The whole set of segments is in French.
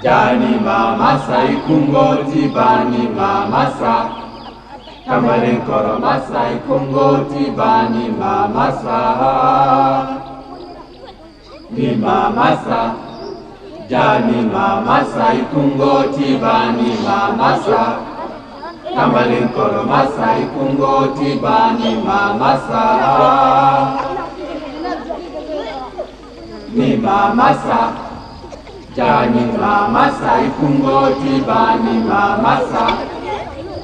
Jani mamasa ikungoti bani mamasa Kamalen koro masa ikungoti bani mamasa Ni mamasa Jani mamasa ikungoti bani mamasa Kamalen koro masa ikungoti bani mamasa Ni mamasa Jani mamasa ikungoti bani mamasa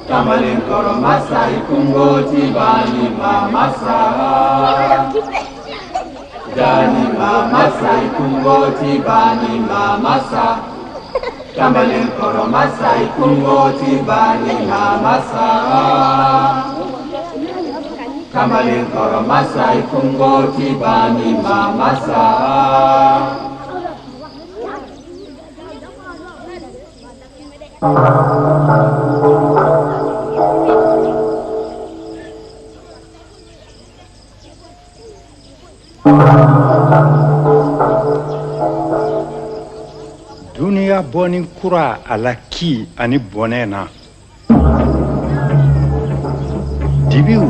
Kamalen koro masa ikungoti bani mamasa Jani mamasa ikungoti bani mamasa Kamalen koro masa ikungoti bani mamasa Kamalen koro masa ikungoti bani mamasa Dunia bɔni kura a la ki ani bɔnɛ na dibiw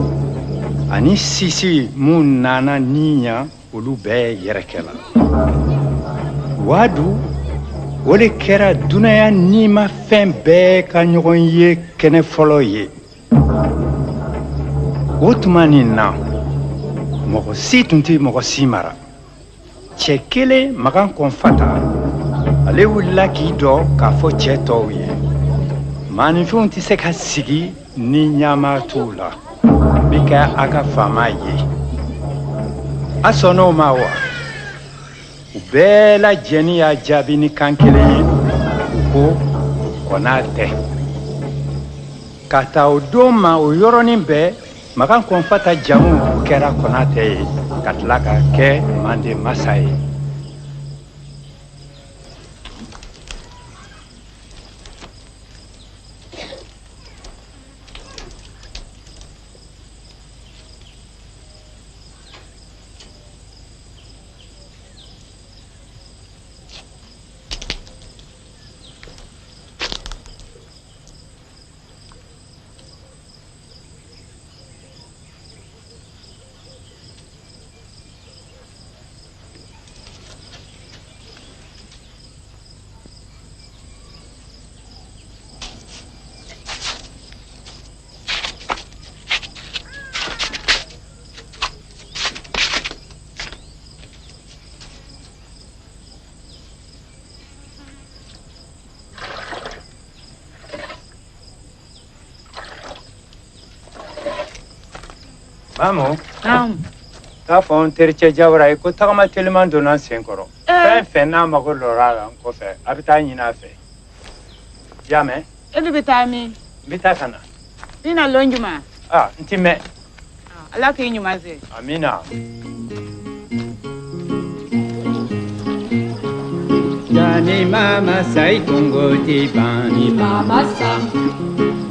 ani sisi mun nana ni ɲa olu bɛɛ yɛrɛkɛla wadu o de kɛra dunaya nima fɛn bɛɛ ka ɲɔgɔn ye kɛnɛ fɔlɔ ye o tuma nin na mɔgɔ si tun tɛ mɔgɔ si mara cɛ kelen magan kɔnfata ale wulila k'i dɔ k'a fɔ cɛ tɔw ye maaninfinw tɛ se ka sigi ni ɲama t'u la bi kɛ a ka faama ye a sɔnn'o ma wa u bɛɛ lajɛlen y'a jaabi ni kan kelen ye u ko kɔn'a tɛ ka ta o don ma o yɔrɔnin bɛɛ magan kɔnfata jamu kɛra kɔnatɛ ye ka tila ka kɛ mande masa ye Mamu, k'a fɔ n teri cɛ Jawara ye ko tagama teliman donna n sen kɔrɔ. Fɛn fɛn n'a mago lɔr'a la n kɔfɛ, a bɛ taa ɲini a fɛ. I y'a mɛn? E dun bɛ taa min? N bɛ taa ka na. I na lɔn juma? N ti mɛn. Ala k'i ɲuman se. Amina. Jani mama sai kungoti bani mamasa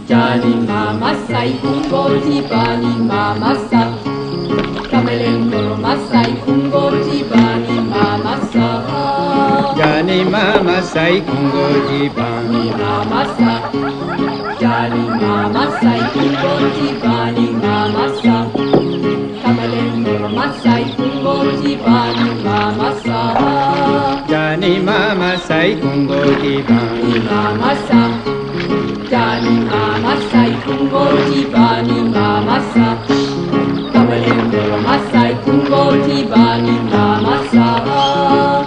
Jani mamasa ikungoti bani mamasa Kamalen koro masa ikungoti bani mamasa Jani mama sai kungoti bani mamasa Jani mamasa ikungoti bani mamasa Kamalen koro masa ikungoti bani mamasa Jani mama sai kungoti bani mamasa Jani mamasa ikungoti bani mamasa Kamalen koro masa ikungoti bani mamasa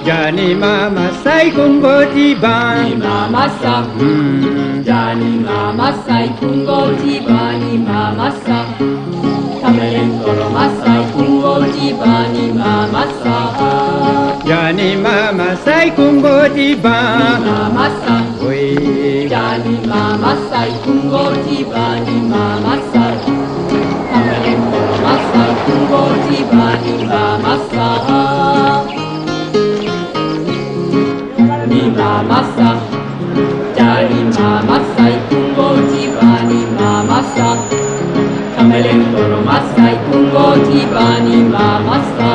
Jani mama sai kungoti bani mamasa Jani mamasa ikungoti bani mamasa Kamalen koro masa ikungoti bani mamasa Jani mama sai kungoti bani mamasa Oi Jani mamasa ikungoti bani mamasa Kamalen koro masa ikungoti bani mamasa Ni mamasa Jani mamasa ikungoti bani mamasa Kamalen koro masa ikungoti bani mamasa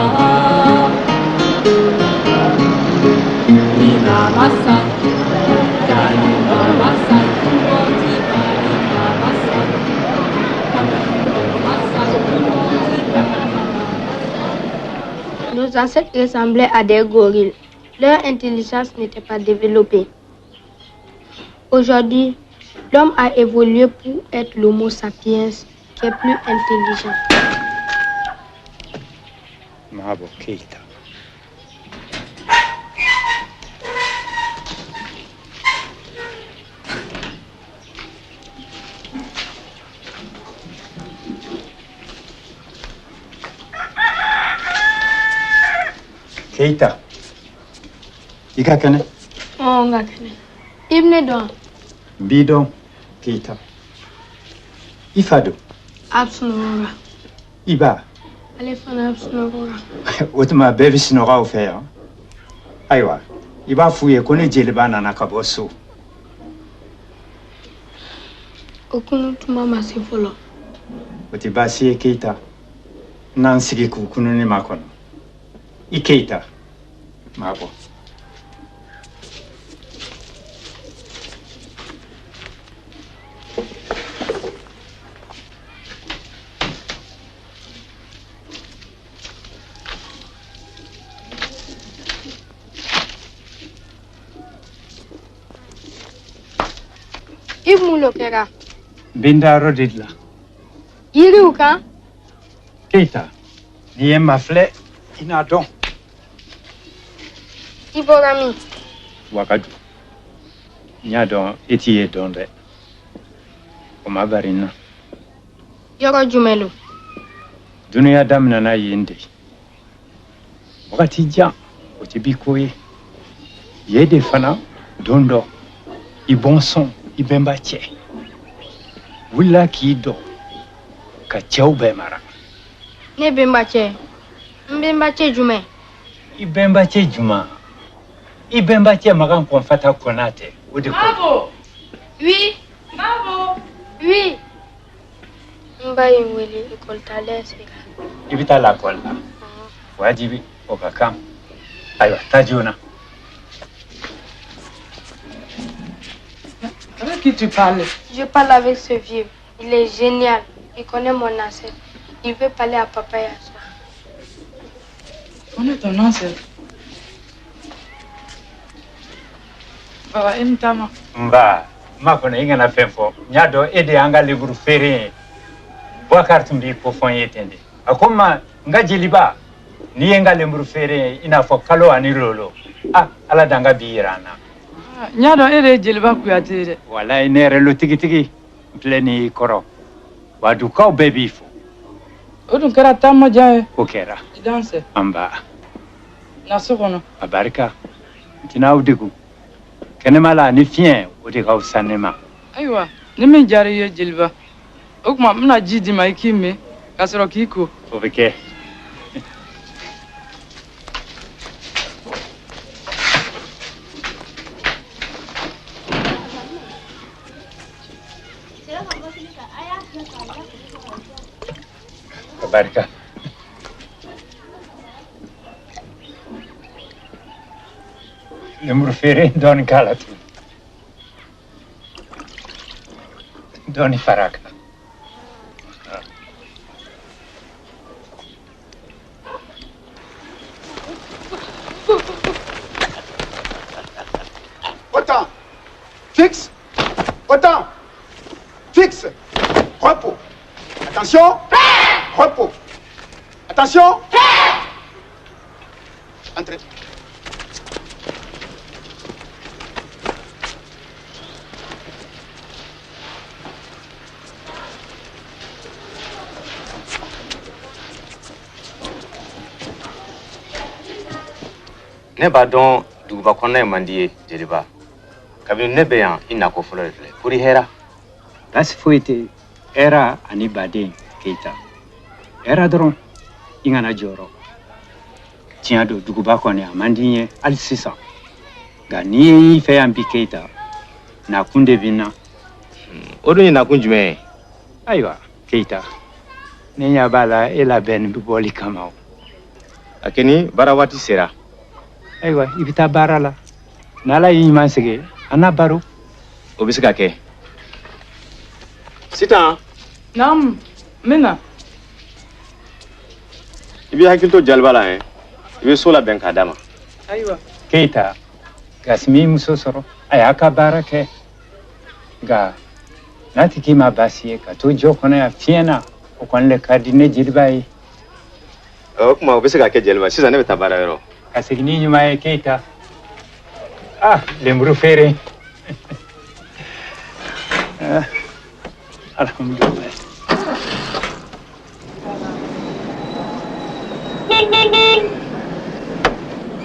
Ni mamasa ancêtres ressemblaient à des gorilles. Leur intelligence n'était pas développée. Aujourd'hui, l'homme a évolué pour être l'homo sapiens qui est plus intelligent. Mabo Keita. Keita. Ika kene? Oh, nga kene. Ibne don. Bidon Keita. Ifado. Absunora. Iba. Ale fana absunora. Otuma bɛɛ sinɔgɔw fɛ yan ayiwa I b'a f'u ye ko ne jeliba nana ka bɔ so Okunu tuma ma se fɔlɔ. o tɛ baasi ye Keita n'an sigi k'u kununi ma kɔnɔ I Keita maa bɔ Ibmulo kɛra. Bindaro de la Yiriw kan. Keita n'i ye ma filɛ I n'a dɔn I bɔra min. Wakadu n y'a dɔn I t'i ye dɔn dɛ o ma bari n na Yɔrɔ jumɛn lo? duniya daminɛna yen de wagati jan o tɛ bi ko ye ye de fana don dɔ I bɔnsɔn I bɛnba cɛ wulila k'i dɔ ka cɛw bɛɛ mara Ne bɛnba cɛ. N bɛnba cɛ jumɛn? I bɛnba cɛ juma I bɛnba cɛ Magan Kɔnfata Konatɛ o de ko Mabo! Oui. Mabo! Oui. N ba ye n wele école taalen sera. I bɛ taa lakɔli la wajibi o ka kan ayiwa taa joona Avec qui tu parles? Je parle avec ce vieux. Il est génial. Il connaît mon ancêtre. Il veut parler à papa et à soi. On est ton ancêtre. Baba, Mtama. nba ma kɔnɔ I kana fɛn fɔ n y'a dɔn e de y'an ka leburu feere ye Boubacar tun b'i ko fɔ n ye ten de a ko n ma n ka jeliba n'i ye n ka leburu feere ye I n'a fɔ kalo ani lolo ala dan ka bi yira an na N y'a dɔn e de ye Jeliba Kuyate ye dɛ. walayi ne yɛrɛ lo tigitigi n filɛ nin y'i kɔrɔ wa dugukaw bɛɛ b'i fo O dun kɛra taamajan ye. o kɛra I danse. an ba Na so kɔnɔ. a barika n tɛna aw degu kɛnɛma la ni fiɲɛ o de ka fisa ne ma Ayiwa, ni min diyara I ye Jeliba. O tuma n bɛna ji d'i ma I k'i min ka sɔrɔ k'i ko. o bɛ kɛ barika lemuru feere dɔɔni k'a la tun dɔɔni fara kan Autant. Fixe. Autant. Fixe. Repos. Attention. Repos. Attention. Entrez. Ne b'a dɔn duguba kɔnɔna ye man di ye Jeliba kabini ne bɛ yan I nako fɔlɔ de filɛ pour I hɛra baasi foyi tɛ hɛra ani baden Keita hɛra dɔrɔn I kana jɔyɔrɔ tiɲɛ don duguba kɔnɔ a man di n ye hali sisan nka n'i ye I fɛ yan bi Keita nakun de bɛ n na o dun ye nakun jumɛn ye ayiwa Keita ne ɲɛ b'a la e labɛnnen bɛ bɔli kama o a kɛ ni baara waati sera ayiwa I bɛ taa baara la n'Ala y'i ɲuman segi an na baro o bɛ se ka kɛ sitan Naamu, n bɛna. I b'i hakili to Jaliba la I bɛ so labɛn k'a d'a ma. Ayiwa. Keita gasmi muso sɔrɔ a y'a ka baara kɛ nka n'a tɛ k'i ma baasi ye ka to jɔ kɔnɔ yan fiɲɛ na o kɔni le ka di ne jeliba ye. O tuma o bɛ se ka kɛ Jeliba sisan ne bɛ taa baara yɔrɔ. Ka segin ni ɲuman ye Keita. Lemuru feere. Alhamdulillah.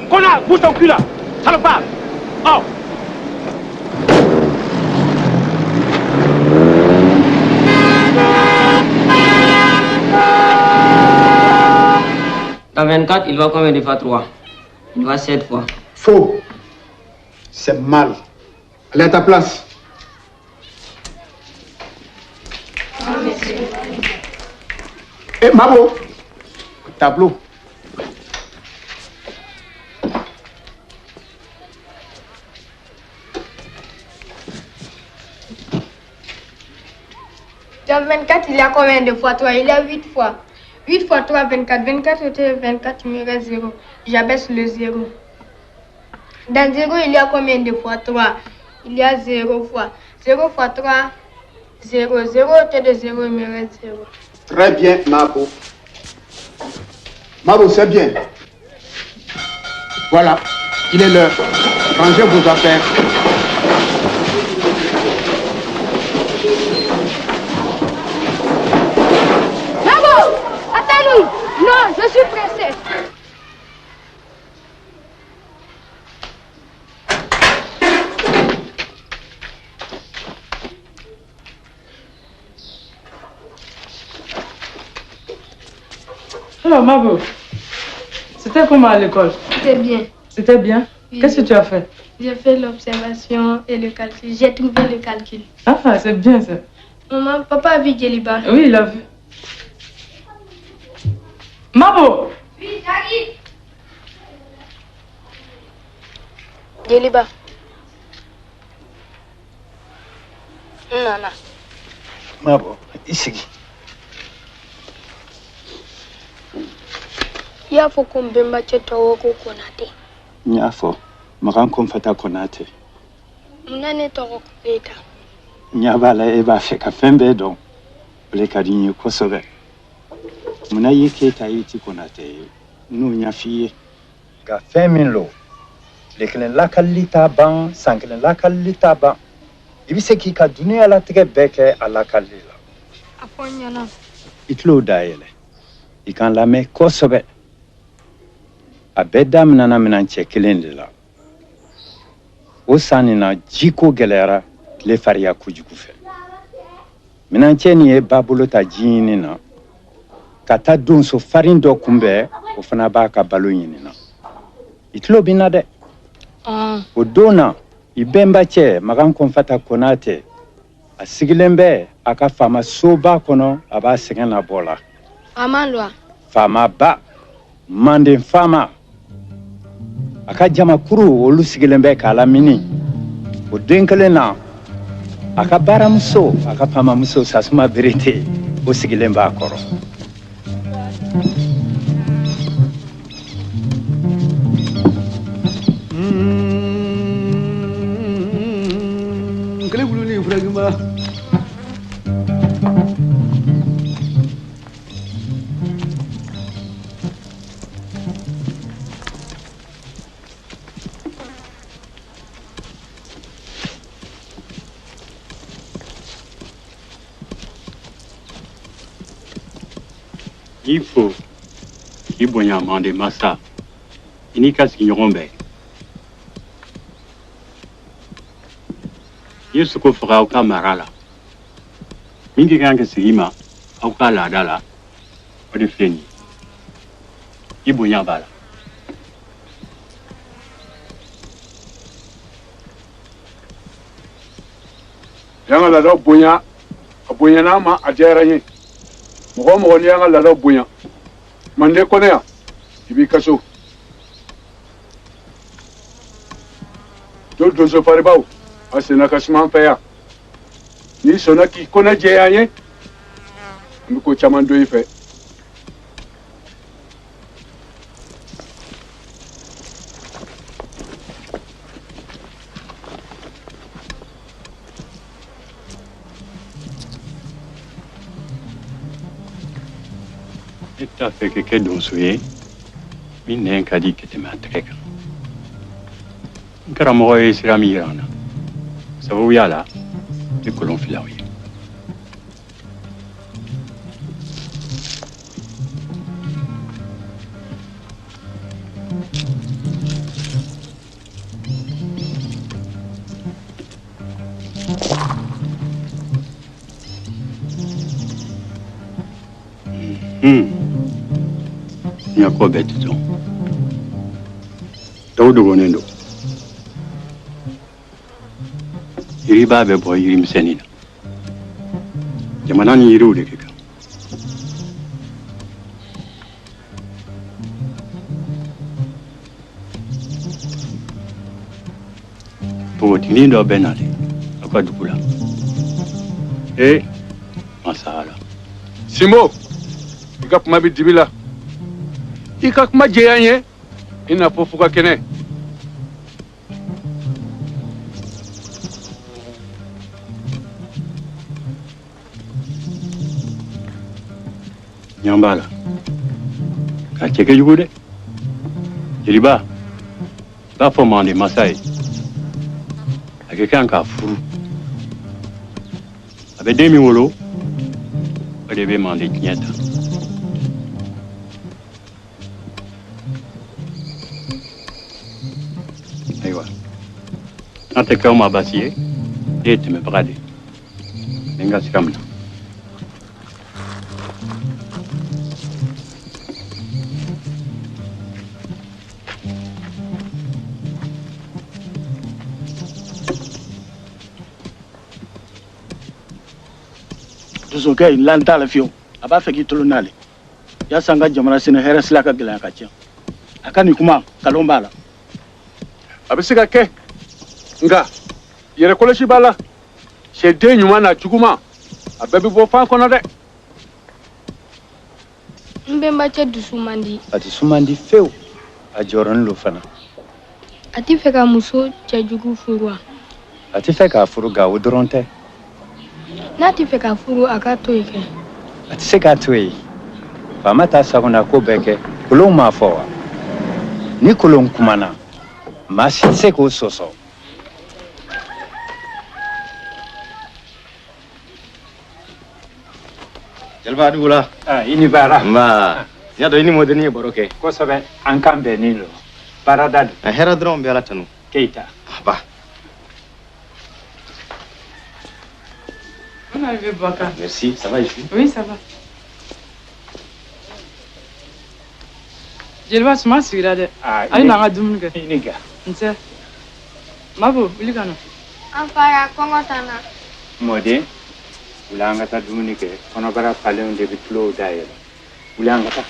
Connard, bouge ton cul là, salopard. Oh. Dans 24, il va combien de fois 3? Il va 7 fois. Faux. C'est mal. Allez à ta place. Eh, Mabo, tableau. Dans 24, il y a combien de fois 3? Il y a 8 fois. 8 fois 3, 24. 24 était 24, il me reste 0. J'abaisse le 0. Dans 0, il y a combien de fois 3? Il y a 0 fois. 0 fois 3, 0. 0 était de 0, il me reste 0. Très bien, Mabo. Mabo, c'est bien. Voilà, il est l'heure. Rangez vos affaires. Mabo, attends-nous. Non, je suis pressé. Alors, Mabo, c'était comment à l'école? C'était bien. C'était bien? Oui. Qu'est-ce que tu as fait? J'ai fait l'observation et le calcul. J'ai trouvé le calcul. Ah, c'est bien ça. Maman, papa a vu Djeliba. Oui, il a vu. Mabo! Oui, j'arrive. Djeliba. Non. Mabo, ici. Il y a faut qu'on bembache toi ko konate. Nyafo, makan konfata konate. Munane toko Keita. Nyabala eba feka fembe don. Le kadinyi kosobe. Muna yi Keita yiti konate. Nu nyafiye. Ga femin lo. Le kelen lakalita ban, sankelen lakalita ban. Ibise ki ka dunia la tege beke ala kalila. Afonyana. Itlo daele. Ikan lame kosobe. A bɛɛ daminɛna minan cɛ kelen de la o san nin na jiko gɛlɛyara tile fariya kojugu fɛ minan cɛ nin ye ba bolo ta ji ɲini na ka taa donso farin dɔ kunbɛn o fana b'a ka balo ɲini na i tulo bɛ na dɛ o don na i bɛnba cɛ magan kɔnfata konate a sigilen bɛ a ka faama soba kɔnɔ a b'a sɛgɛn na bɔ la faama ba manden faama a ka jamakuru olu sigilen bɛ k'a lamini o den kelen na a ka baaramuso a ka faamamuso sasuma berete o sigilen b'a kɔrɔ Kele bulu ni fragma. Il faut qu'il y ait un de massa. Il n'y a qu'à ce qu'il y ait un peu. Il y a ce qu'on fera au camarade. Il y a quelqu'un qui s'y met au calada. On est fini. Il y a un bala. Yanga la do bonya. Bonya na ma ajera yin. Mɔgɔ ni y'an ka laadaw bonya manden kɔnɔ yan I b'i kaso donso faribaw a senna ka suma an fɛ yan n'i sɔnna k'i kɔnɔ jɛya an ye an bɛ ko caman don I fɛ Ita fe ke don suye. Min ne ka di ke te matreka. Nkara mo e sirami yana. Sabu yala. De kolon filawi. Nya ko beti don. Daudu gonendo. Yiri ba be boy yiri msenina. Jamana ni yiri ude kika. Po tinindo benale. Akwa dukula. Masala. Simo, ika kuma bi dibila. Ika kuma jeyanye, ina fofuka kene. Nyambala. Ka cheke jugude. Jiriba. Ba fomande Masai. Ake kan ka furu. Abe demi wolo. Ade be mande kinyata. Aywa. Ante ka ma basiye. Dete me brade. Menga sikamna. Dusuke lanta la fiyo aba feki tulunale ya sanga jamana sine heres la ka gilan ka ci akani kuma kalomba la Abisika ke nga yere koloshi bala she de nyuma na juguma abebi bo fan kono de Mbemba che dusumandi. ati sumandi few a joron lo fana Ati feka muso che jugu furwa. ati fe k'a furu ga o dɔrɔn tɛ Nati feka furu aka to ike. a tɛ se k'a to yen faama t'a sagona ko bɛɛ kɛ kolon m'a fɔ wa ni kolon kumana maa si tɛ se k'o sɔsɔ Jalba dugula. I ni baara. Nba. Ya dɔ i ni mɔdeni ye baro kɛ. Kosɛbɛ an kan bɛnnen don. Baarada don. A hɛrɛ dɔrɔn bɛ ala tanu. Keita. Ba. On est arrivé, Baka. Merci, ça va ici? Oui, ça va. Jeliba suma sigira dɛ. Ayi n'an ka dumuni kɛ. I ni ga. Nse. Mabo, wuli ka na. An fara kɔngɔ tana. Mɔden. Wula an ka taa dumuni kɛ. Kɔnɔbara falenw de bɛ tulow dayɛlɛ. Wula an ka taa.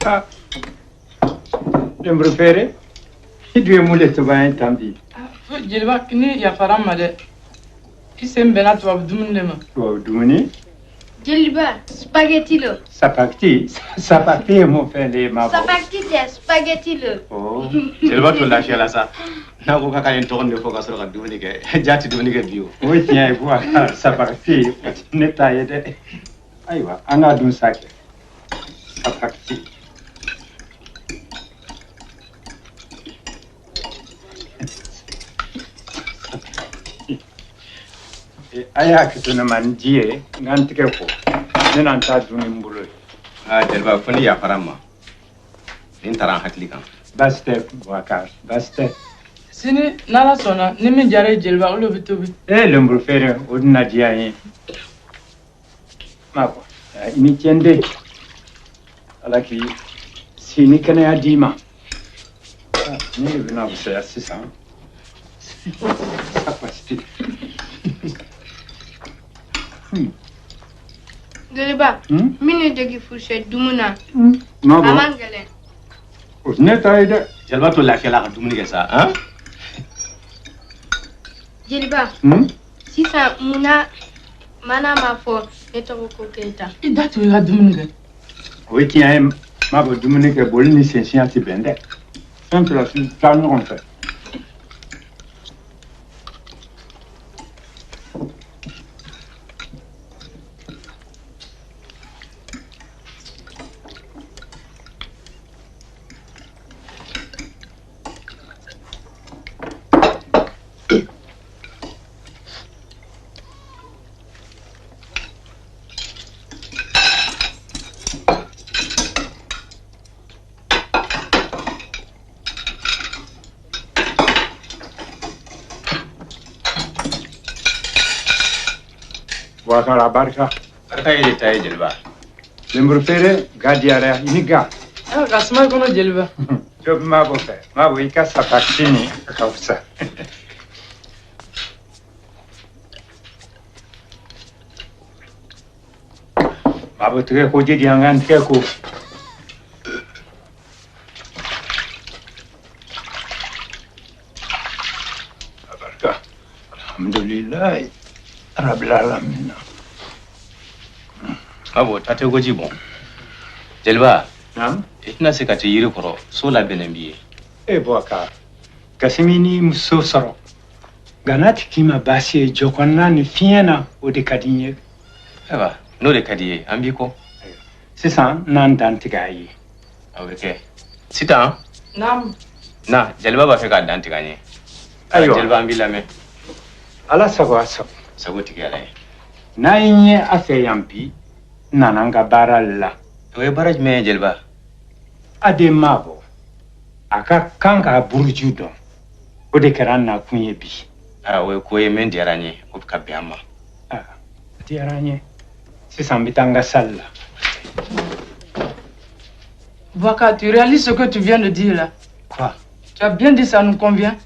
Ah. Lembre fere. I dun ye mun de tobi an ye tan bi? Jeliba ni yafara n ma dɛ. I sen bɛnna tubabu dumuni de ma. Tubabu dumuni? Jeliba, spaghetti lo. Sapati? Sapati ye mun fɛn de ye ma bɔ? Spaghetti tɛ, spaghetti lo. Oh. Jeliba to lafiya la sa. N'a ko k'a ka nin tɔgɔ de fɔ ka sɔrɔ ka dumuni kɛ. Ja tɛ dumuni kɛ bi o. O ye tiɲɛ ye ko a ka sapati ne t'a ye dɛ. Ayiwa an k'a dun sa kɛ. Sapati. A y'a kɛ to ne ma n ji ye n ka n tigɛ ko ne na n t'a dun ni n bolo ye. Jeliba fo ni yafara n ma. Ni n taara n hakili kan. Baasi tɛ Boubacar baasi tɛ. Sini n'ala sɔnna ni min diyara ye Jeliba olu bɛ tobi. Lemuru feere o dun na diya n ye. Ma bɔ i ni ce n den. Ala k'i si ni kɛnɛya d'i ma. Ne de bɛna fisaya sisan. Sapati. Jeliba, minnu jigi furusɛ dumuna. Ma A bɔ man gɛlɛn. o tɛ ne ta ye dɛ. Jeliba to lafiya la ka dumuni kɛ sa. Han? Jeliba, sisan munna mana ma fɔ ne tɔgɔ ko Keita. I da to i ka dumuni kɛ. O ye tiɲɛ ye ma bɔ dumuni kɛ boli ni sensiya tɛ bɛn dɛ. Fɛn fila si taa ɲɔgɔn fɛ. Wakala barka. Barka ile tayi Jeliba. Lembur pere gadiara iniga. Kasma kono Jeliba. Job mabo fe. Mabo ika sapaksini kausa. Mabo tuke ko jadi angan tuke ko. Barka. Alhamdulillah. Rabbil alamin. Abo tate goji bon. Jeliba. Naam. Itna se kati yiri koro so la benembiye. E boaka. Kasimini muso soro. Ganati kima basi jokonna ni fiena o de kadinye. Aba, no de kadiye ambiko. Sisan nan dantigayi. Aweke. Sita. Naam. Na, Jeliba ba fe ka dantiganye. Ayo. Jeliba ambila me. Ala sago aso. Sago tigala. Na inye afe yampi nananga baralla. We baraj me Jeliba. Ade mabo. Aka kanga burju don. O de karanna kunye bi. Ah, we koye men diaranye ko kabiama. Ah, diaranye. Sisan bitanga salla. Bouaka, tu réalises ce que tu viens de dire là? Quoi? Tu as bien dit, ça nous convient?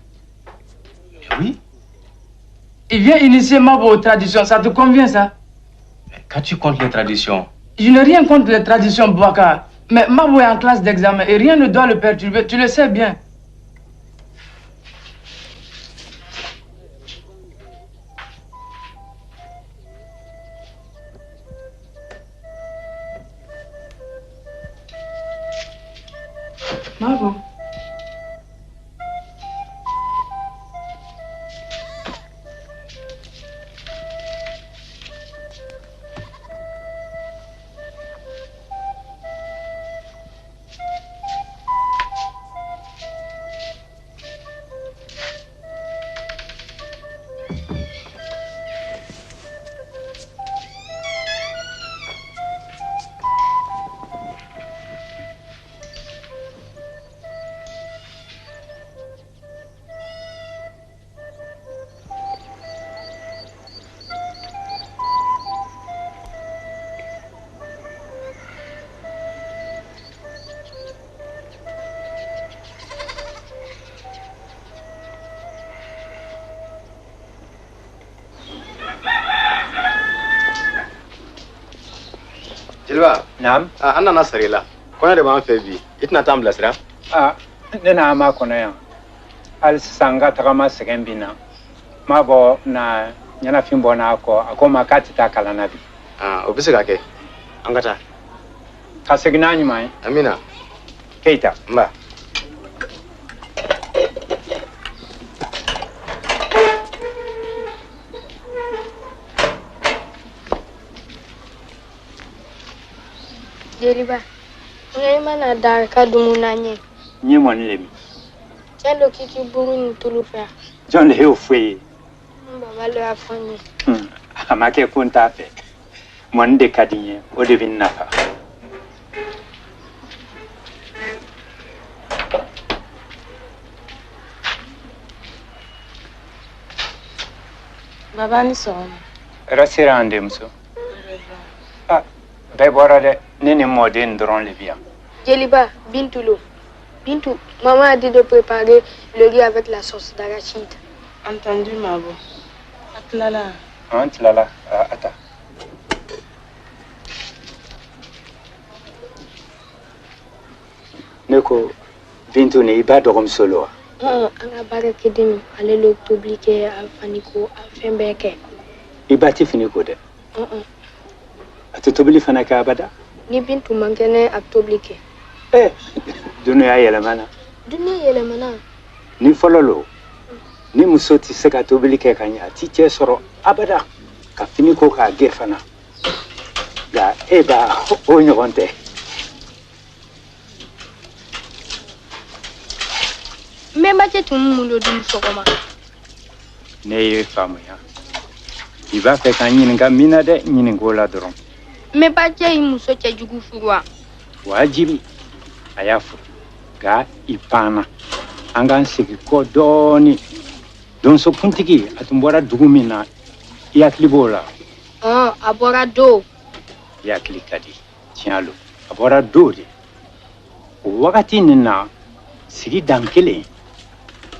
Oui. Il vient initier Mabo aux traditions, ça te convient ça? Qu'as-tu contre les traditions? Je n'ai rien contre les traditions, Bouaka. Mais Mabo est en classe d'examen et rien ne doit le perturber, tu le sais bien. Mabo. Jeliba. Naam. An nana sari la. Kɔɲɔ de b'an fɛ bi. I tɛna taa an bilasira? Ne n'a ma kɔnɔ yan. Hali sisan n ka tagama sɛgɛn bi na. Ma bɔ na ɲɛnafin bɔ n'a kɔ. A ko n ma k'a tɛ taa kalan na bi. O bɛ se ka kɛ. An ka taa. Ka segin n'a ɲuman ye. Amina. Keyita. Nba. Jeliba, ngai mana dar ka dumunanye. Nye mon lemi. Chando kiki buru ni tulu fa. John le heu fwe. Baba le afanye. Amake kunta fe. Mon de kadinye o de bin nafa. Baba ni so. Rasira ande muso. Bɛɛ bɔra dɛ ne ni mɔden dɔrɔn le bi yan. Jeliba, Bintou, maman a dit de préparer le riz avec la sauce d'arachide. Entendu, Mabo. Atlala. Atlala, attends. Ne ko Bintou ne i b'a dɔgɔmuso lo wa? An ka baara kɛ den ale le tobili kɛ a fani ko a fɛn bɛɛ kɛ. I ba ti fini ko dɛ. A tɛ tobili fana kɛ abada. Ni Bintou man kɛnɛ a tobili kɛ. Dunuya yɛlɛmana. Dunuya yɛlɛmana. Ni fɔlɔ lo ni muso tɛ se ka tobili kɛ ka ɲɛ a ti cɛ sɔrɔ abada ka fini ko k'a gɛn fana nka e b'a o ɲɔgɔn tɛ. Mbɛnbakɛ tun bɛ mun lo dun sɔgɔma? Ne ye faamuya i b'a fɛ ka n ɲininka min na dɛ ɲininko la dɔrɔn. Mbɛnbakɛ ye muso cɛjugu furu wa? Wajibi a y'a furu nka i panna an k'an segin kɔ dɔɔni donso kuntigi a tun bɔra dugu min na i hakili b'o la. A bɔra do. I hakili ka di tiɲɛ lo a bɔra do de o wagati nin na sigi dan kelen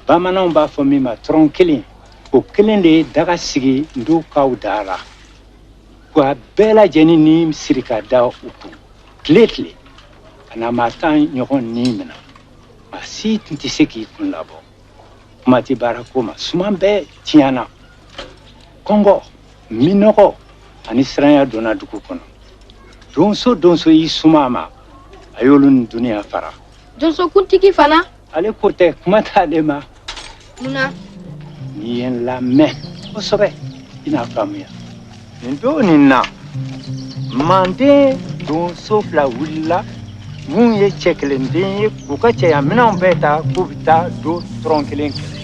bamananw b'a fɔ min ma tɔrɔn kelen o kelen de ye daga sigi ndokaw da la k'a bɛɛ lajɛlen ni siri ka da u kun tile tile ka na maa tan ɲɔgɔn ni minɛ maa si tun tɛ se k'i kun labɔ kuma tɛ baara ko ma suman bɛɛ tiɲɛna kɔngɔ minɔgɔ ani siranya donna dugu kɔnɔ donso y'i suma a ma a y'olu ni duniya fara Donsokuntigi fana. ale ko tɛ kuma t'ale ma Munna? n'i ye n lamɛn kosɛbɛ i n'a faamuya nin don nin na manden donso fila wulila mun ye cɛ kelenden ye k'u ka cɛya minɛnw bɛɛ ta k'u bɛ taa do tɔrɔn kelen kɛlɛ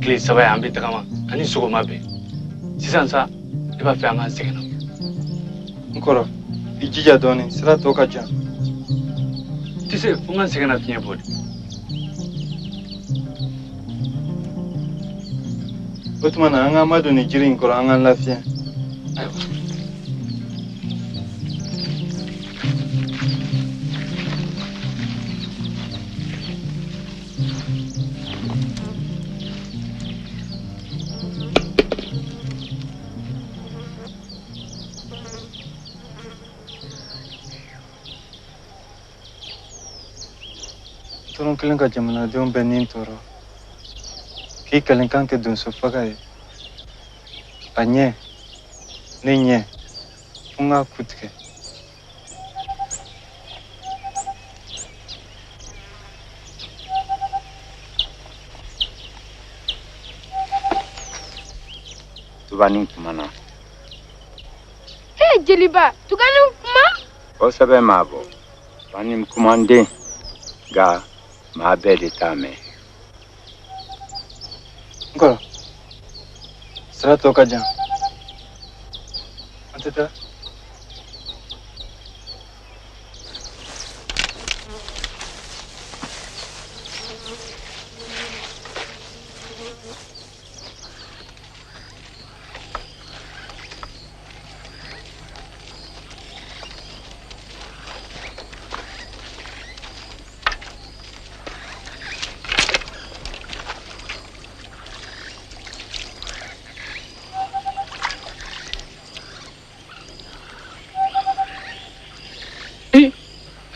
Tile saba ye an bɛ tagama ani sɔgɔma bɛɛ sisan sa ne b'a fɛ an k'an sɛgɛnna. n kɔrɔ i jija dɔɔnin sira tɔ ka jan. tɛ se fo n ka n sɛgɛnna fiɲɛ bɔ de. o tuma na an k'an madon nin jiri in kɔrɔ an k'an lafiya. ayiwa. tɔrɔn kelen ka jamanadenw bɛɛ ni tɔɔrɔ k'i kalenkan kɛ donso faga ye a ɲɛ ne ɲɛ fo n k'a ku tigɛ. tubanin kumana Jeliba tubanin kuma kosɛbɛ maa bɔ tubanin kumanden nka maa bɛɛ de t'a mɛn n kɔrɔ sira tɔ ka jan an tɛ taa.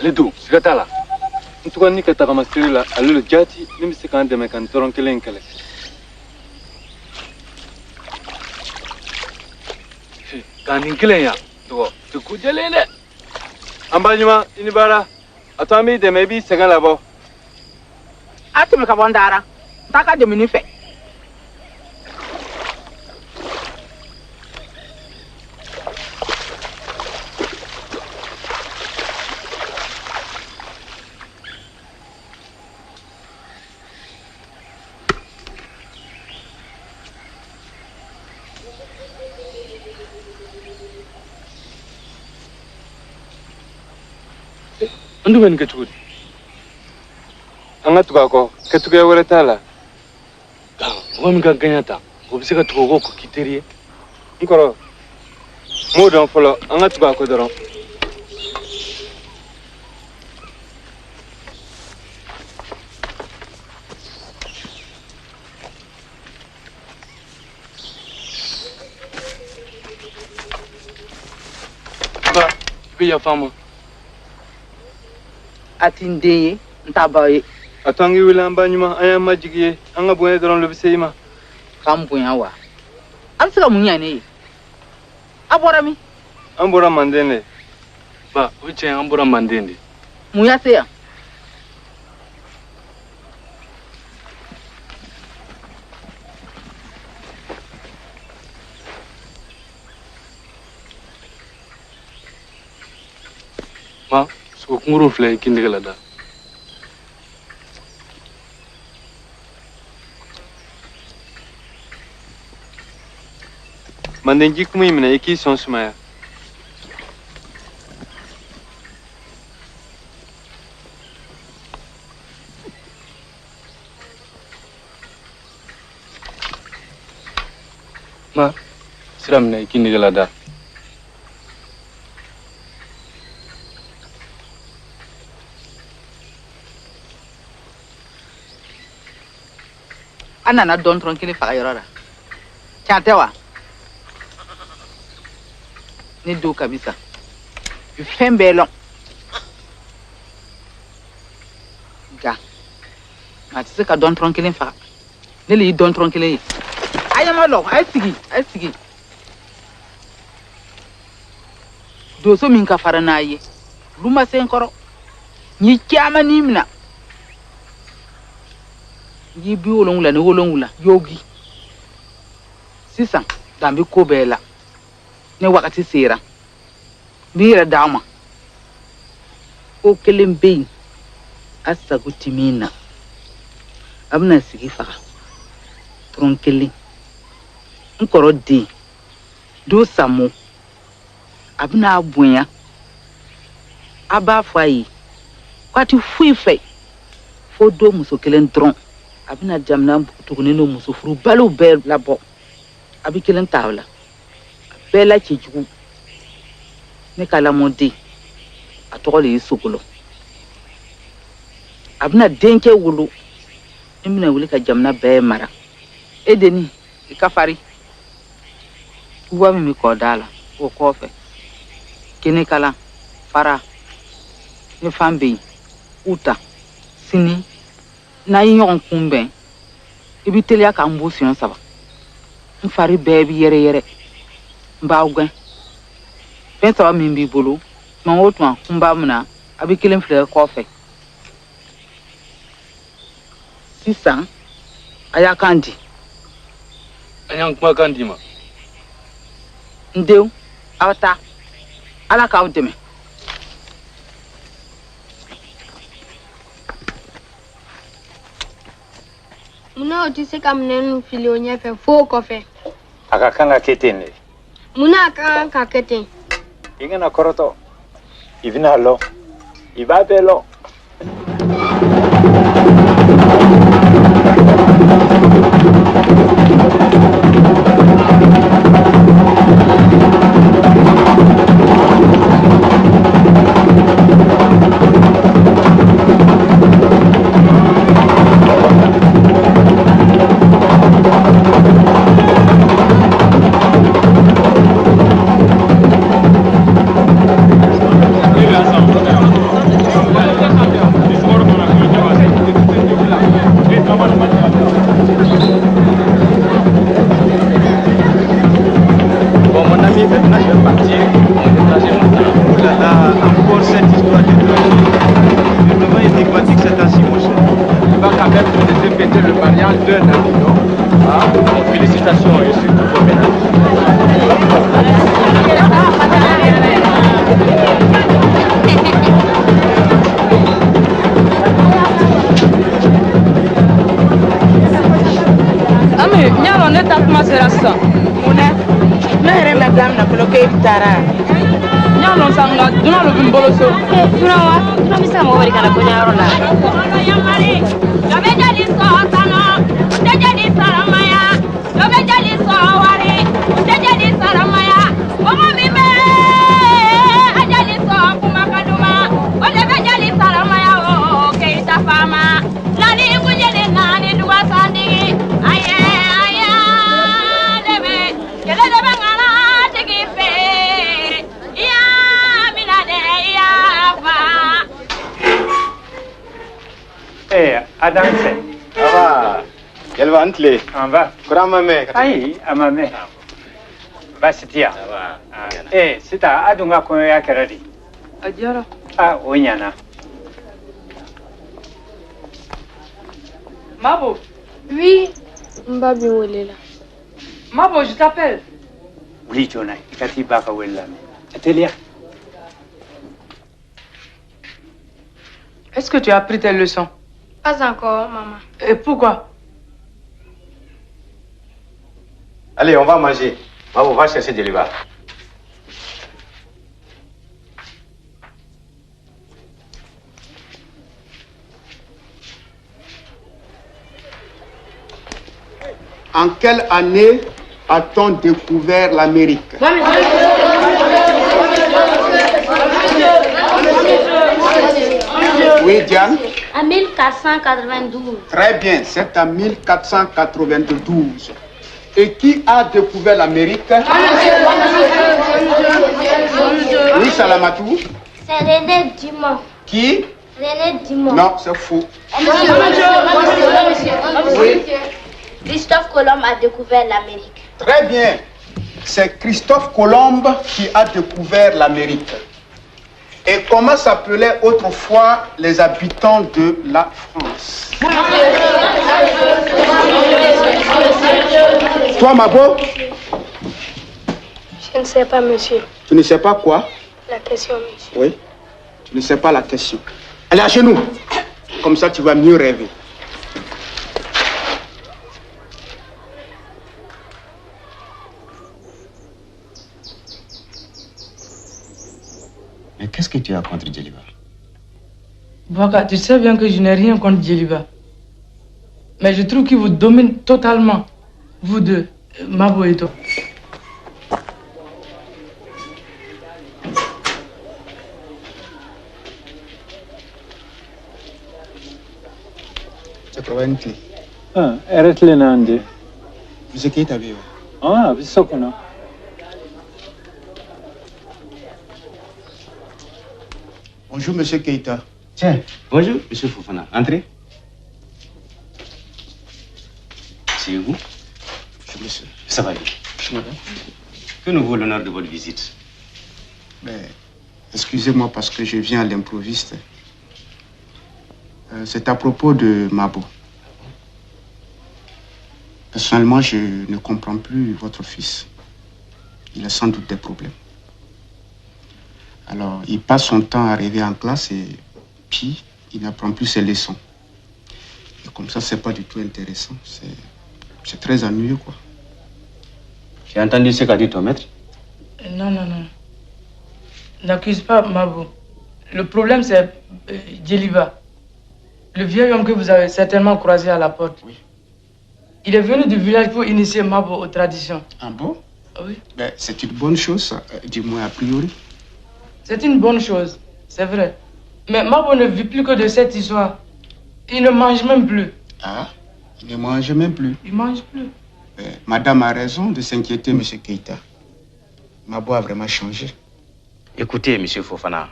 ale don siga t'a la. n tugani ka tagama siri la ale lo jaati min bɛ se k'an dɛmɛ ka nin tɔrɔn kelen in kɛlɛ. k'a nin kelen yan tɔgɔ tɛ ko jɛlen dɛ. an b'a ɲuman i ni baara a to an b'i dɛmɛ i b'i sɛgɛn labɔ. a tɛmɛ ka bɔ n dara n t'a ka dɛmɛni fɛ. an dun bɛ nin kɛ cogo di. an ka tugu a kɔ kɛcogoya wɛrɛ t'a la. mɔgɔ min ka gɛɲɛ ta o bɛ se ka tugu o kɔ k'i teri ye. n kɔrɔ m'o dɔn fɔlɔ an ka tugu a kɔ dɔrɔn. ba i bɛ yafa n ma. a ti n den ye n t'a ba ye. a to an k'i wele an ba ɲuman an y'an majigi ye an ka bonya dɔrɔn lo bɛ se i ma. k'an bonya wa an tɛ se ka mun ɲa ne ye a bɔra min. an bɔra manden de. ba o ye tiɲɛ an bɔra manden de. mun y'a se yan. ma O kunguru filɛ k'i nɛgɛ lada. Mandenji kuma in minɛ i k'i sɔn sumaya. Ma, sira minɛ i k'i nɛgɛ lada. An nana dɔn dɔrɔn kelen faga yɔrɔ la. Tiɲɛ tɛ wa? Ne do kabisa. Bi fɛn bɛɛ lɔn. Nka a tɛ se ka dɔn dɔrɔn kelen faga. Ne le y'i dɔn dɔrɔn kelen ye. A ye ma lɔ, a ye sigi, a ye sigi. Doso min ka fara n'a ye, olu ma se n kɔrɔ. N ye caman n'i minɛ. N y'i bi wolonwula ni wolonwula, yogi. Sisan, dan bɛ ko bɛɛ la. Ne wagati sera. N b'i yɛrɛ d'a ma. Ko kelen bɛ yen, a sago ti min na. A bɛna sigi faga. Tɔrɔn kelen. N kɔrɔ den. Do Samo. A bɛna bonya. A b'a fɔ a ye. K'a ti foyi fɛ. Fo do muso kelen dɔrɔn. A bɛna jamana tuguni n'o muso furu balo bɛɛ labɔ. A bɛ kelen ta o la. Bɛɛ la cɛjugu. Ne ka lamɔden. A tɔgɔ de ye Sogolo. A bɛna denkɛ wolo. E bɛna wuli ka jamana bɛɛ mara. E deni, I ka fari. Uwa min bɛ kɔ da la, o kɔfɛ. Kene kala, fara. Ne fan bɛ yen. Uta, sini. N'a ye ɲɔgɔn kunbɛn. I bɛ teliya k'an b'o siɲɛ 3. N fari bɛɛ bɛ yɛrɛ yɛrɛ. N b'aw gɛn. Fɛn 3 min b'i bolo, tuma o tuma n b'a minɛ, a bɛ kelen filɛ kɔfɛ. Sisan, a y'a kan di. An y'an kumakan d'i ma. N denw, aw taa. Ala k'aw dɛmɛ. Munna o tɛ se ka minɛn ninnu fili o ɲɛfɛ fo o kɔfɛ? A ka kan ka kɛ ten de. Munna a ka kan ka kɛ ten? I kana kɔrɔtɔ. I bɛna lɔ. I b'a bɛɛ lɔ. Adanse. Ava. Quel va antle? En va. Kurama me. Ai, amame. Basitia. Sita adunga ko ya keradi. Adiara. Onyana. Mabo. Oui, Mbabi Wolela. Mabo, je t'appelle. Oui, Jonah. Ikati baka wella. Atelia. Est-ce que tu as appris tes leçons? Pas encore, maman. Et pourquoi? Allez, on va manger. On va chercher Djeliba. En quelle année a-t-on découvert l'Amérique? Oui, Diane? En 1492. Très bien, c'est en 1492. Et qui a découvert l'Amérique? Oui, Salamatou? C'est René Dumont. Qui? René Dumont. Non, c'est faux. Oui. Christophe Colomb a découvert l'Amérique. Très bien. C'est Christophe Colomb qui a découvert l'Amérique. Et comment s'appelaient autrefois les habitants de la France? Toi, Mabo? Je ne sais pas, monsieur. Tu ne sais pas quoi? La question, monsieur. Oui. Tu ne sais pas la question. Allez, à genoux. Comme ça, tu vas mieux rêver. Mais qu'est-ce que tu as contre Djeliba? Bouaka, tu sais bien que je n'ai rien contre Djeliba. Mais je trouve qu'il vous domine totalement. Vous deux, Mabo et toi. Arrête-le, Nandi. Monsieur Keita, oui. Ah, c'est qu'on a. Bonjour, monsieur Keita. Tiens, bonjour, monsieur Fofana. Entrez. C'est vous? Bonjour, monsieur. Ça va bien. Madame. Que nous vaut l'honneur de votre visite? Mais, excusez-moi parce que je viens à l'improviste. C'est à propos de Mabo. Personnellement, je ne comprends plus votre fils. Il a sans doute des problèmes. Alors, il passe son temps à rêver en classe et puis il n'apprend plus ses leçons. Et comme ça, c'est pas du tout intéressant. C'est très ennuyeux, quoi. Tu as entendu ce qu'a dit ton maître? Non. N'accuse pas Mabo. Le problème, c'est Djeliba. Le vieil homme que vous avez certainement croisé à la porte. Oui. Il est venu du village pour initier Mabo aux traditions. Ah bon? Oui. Ben, c'est une bonne chose, ça, du moins a priori. C'est une bonne chose, c'est vrai. Mais Mabo ne vit plus que de cette histoire. Il ne mange même plus. Ah, il ne mange même plus. Il mange plus. Madame a raison de s'inquiéter, monsieur Keita. Mabo a vraiment changé. Écoutez, monsieur Fofana,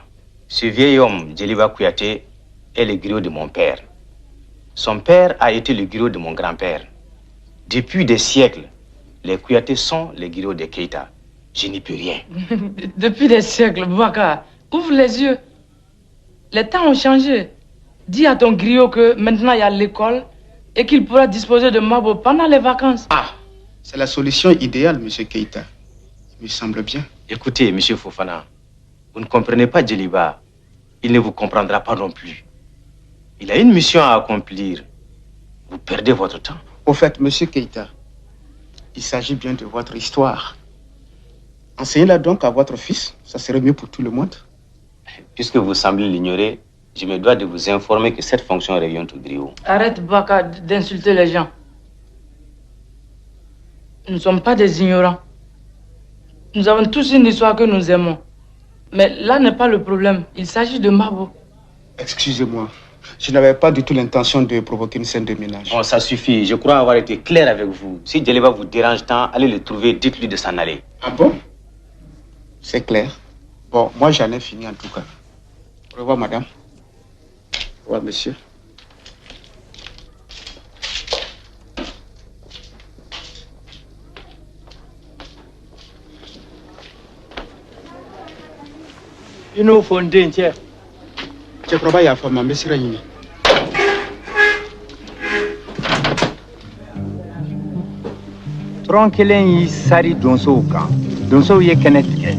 ce vieil homme, Djeliba Kouyaté, est le griot de mon père. Son père a été le griot de mon grand-père. Depuis des siècles, les Kouyaté sont les griots de Keita. Je n'y peux rien. Depuis des siècles, Bouaka, ouvre les yeux. Les temps ont changé. Dis à ton griot que maintenant il y a l'école et qu'il pourra disposer de Mabo pendant les vacances. Ah, c'est la solution idéale, monsieur Keita. Il me semble bien. Écoutez, monsieur Fofana, vous ne comprenez pas Djeliba. Il ne vous comprendra pas non plus. Il a une mission à accomplir. Vous perdez votre temps. Au fait, monsieur Keita, il s'agit bien de votre histoire. Enseignez-la donc à votre fils, ça serait mieux pour tout le monde. Puisque vous semblez l'ignorer, je me dois de vous informer que cette fonction revient au griot. Arrête, Bouaka, d'insulter les gens. Nous ne sommes pas des ignorants. Nous avons tous une histoire que nous aimons. Mais là n'est pas le problème. Il s'agit de Mabo. Excusez-moi. Je n'avais pas du tout l'intention de provoquer une scène de ménage. Bon, ça suffit. Je crois avoir été clair avec vous. Si Djeliba vous dérange tant, allez le trouver, dites-lui de s'en aller. Ah bon? C'est clair. Bon, moi j'en ai fini en tout cas. Au revoir, madame. Au revoir, monsieur. Ino fonde tiens. Je crois qu'il y a femme, mais c'est rien. Tron kelen y'i sari donsow kan donsow ye kɛnɛ tigɛ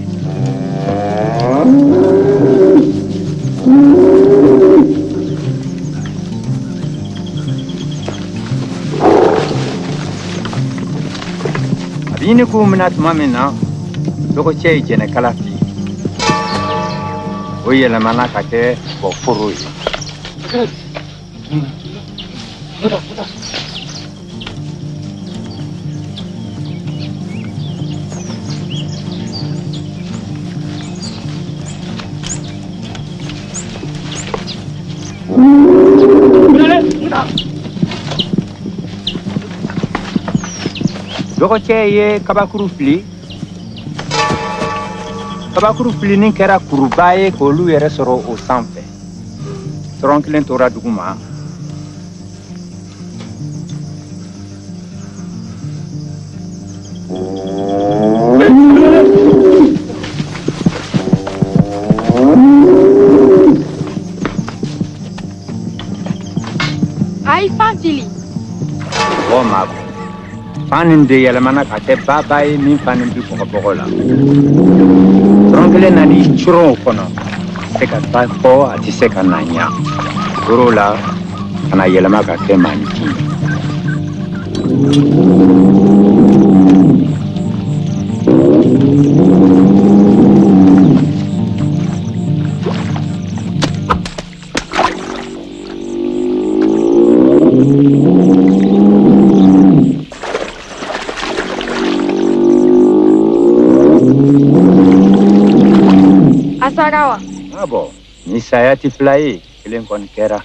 Bini ku minat mamina doko che jene kala fi. O yele mana kate bo furu. Doko che ye kabakuru fili ni kɛra kuruba ye k'olu yɛrɛ sɔrɔ o sanfɛ tɔrɔn kelen tora duguma Ayi fan fili o ma fanin de yɛlɛmana ka kɛ baba ye min fanin bi bɔgɔbɔgɔ la tɔrɔn kelen nani curon o kɔnɔ se ka taa fɔ a tɛ se ka na ɲa toro la ka na yɛlɛma ka kɛ manifin Asarawa. Ah bon, ni saya ti fila ye kelen kɔni kɛra.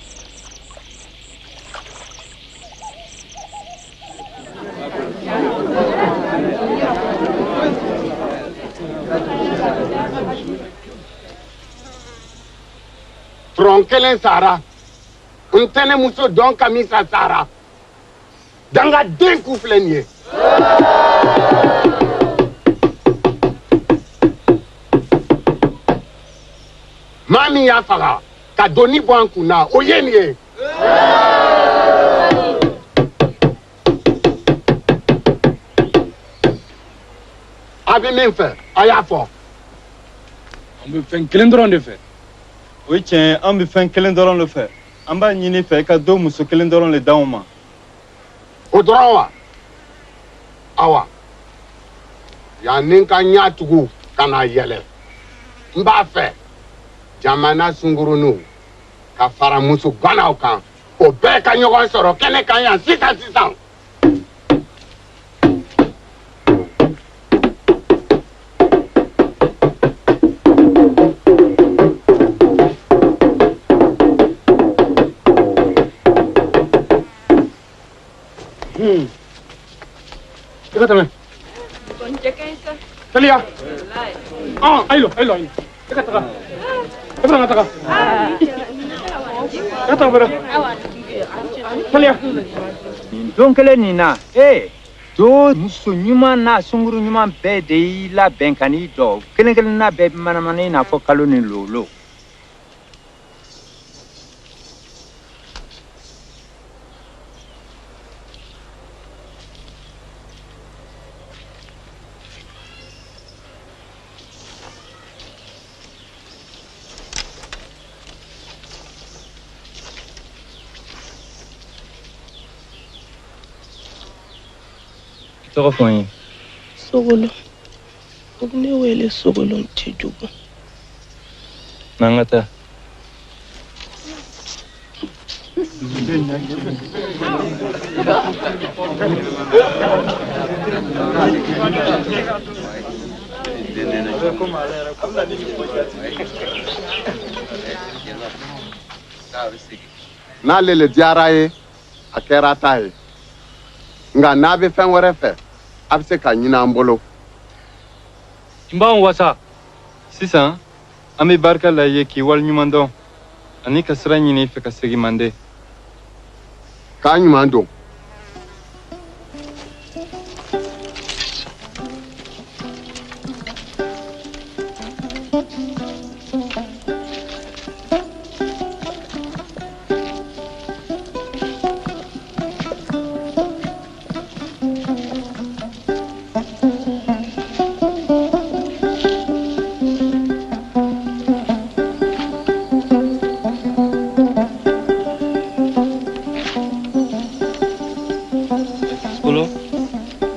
Tron kelen sara ntɛnɛ muso dɔn kamisa sara danga den ku filɛ nin ye. maa min y'a faga ka doni bɔ an kun na o ye nin ye. a bɛ min fɛ a y'a fɔ. An bɛ fɛn kelen dɔrɔn de fɛ. O ye tiɲɛ ye, an bɛ fɛn kelen dɔrɔn de fɛ. An b'a ɲini fɛ i ka do muso kelen dɔrɔn de d'anw ma. O dɔrɔn wa? Awa. Yan ni n ka ɲa tugu ka na yɛlɛ. N b'a fɛ jamana sunguruninw ka fara muso ganaw kan o bɛɛ ka ɲɔgɔn sɔrɔ kɛnɛ kan yan sisan. Teka tɛmɛ. Teliya. Ayi lɔ. Teka taga. E bɛna n ka taga. E taga bɛrɛ. Teliya. Nin don kelen nin na do muso ɲuman n'a sunkuru ɲuman bɛɛ de y'i labɛn ka n'i dɔ kelen kelen na bɛɛ manamana i n'a fɔ kalo ni lolo. Tɔgɔ fɔ n ye. Sogolo. O bɛ ne wele Sogolo Ntijugu. N'an ka taa. N'ale le diyara ye a kɛra ta ye nka n'a bɛ fɛn wɛrɛ fɛ a bɛ se ka ɲini an bolo. N b'an wasa. Sisan an bɛ barika la i ye k'i waleɲuman dɔn ani ka sira ɲini i fɛ ka segin Mande. K'a ɲuman don.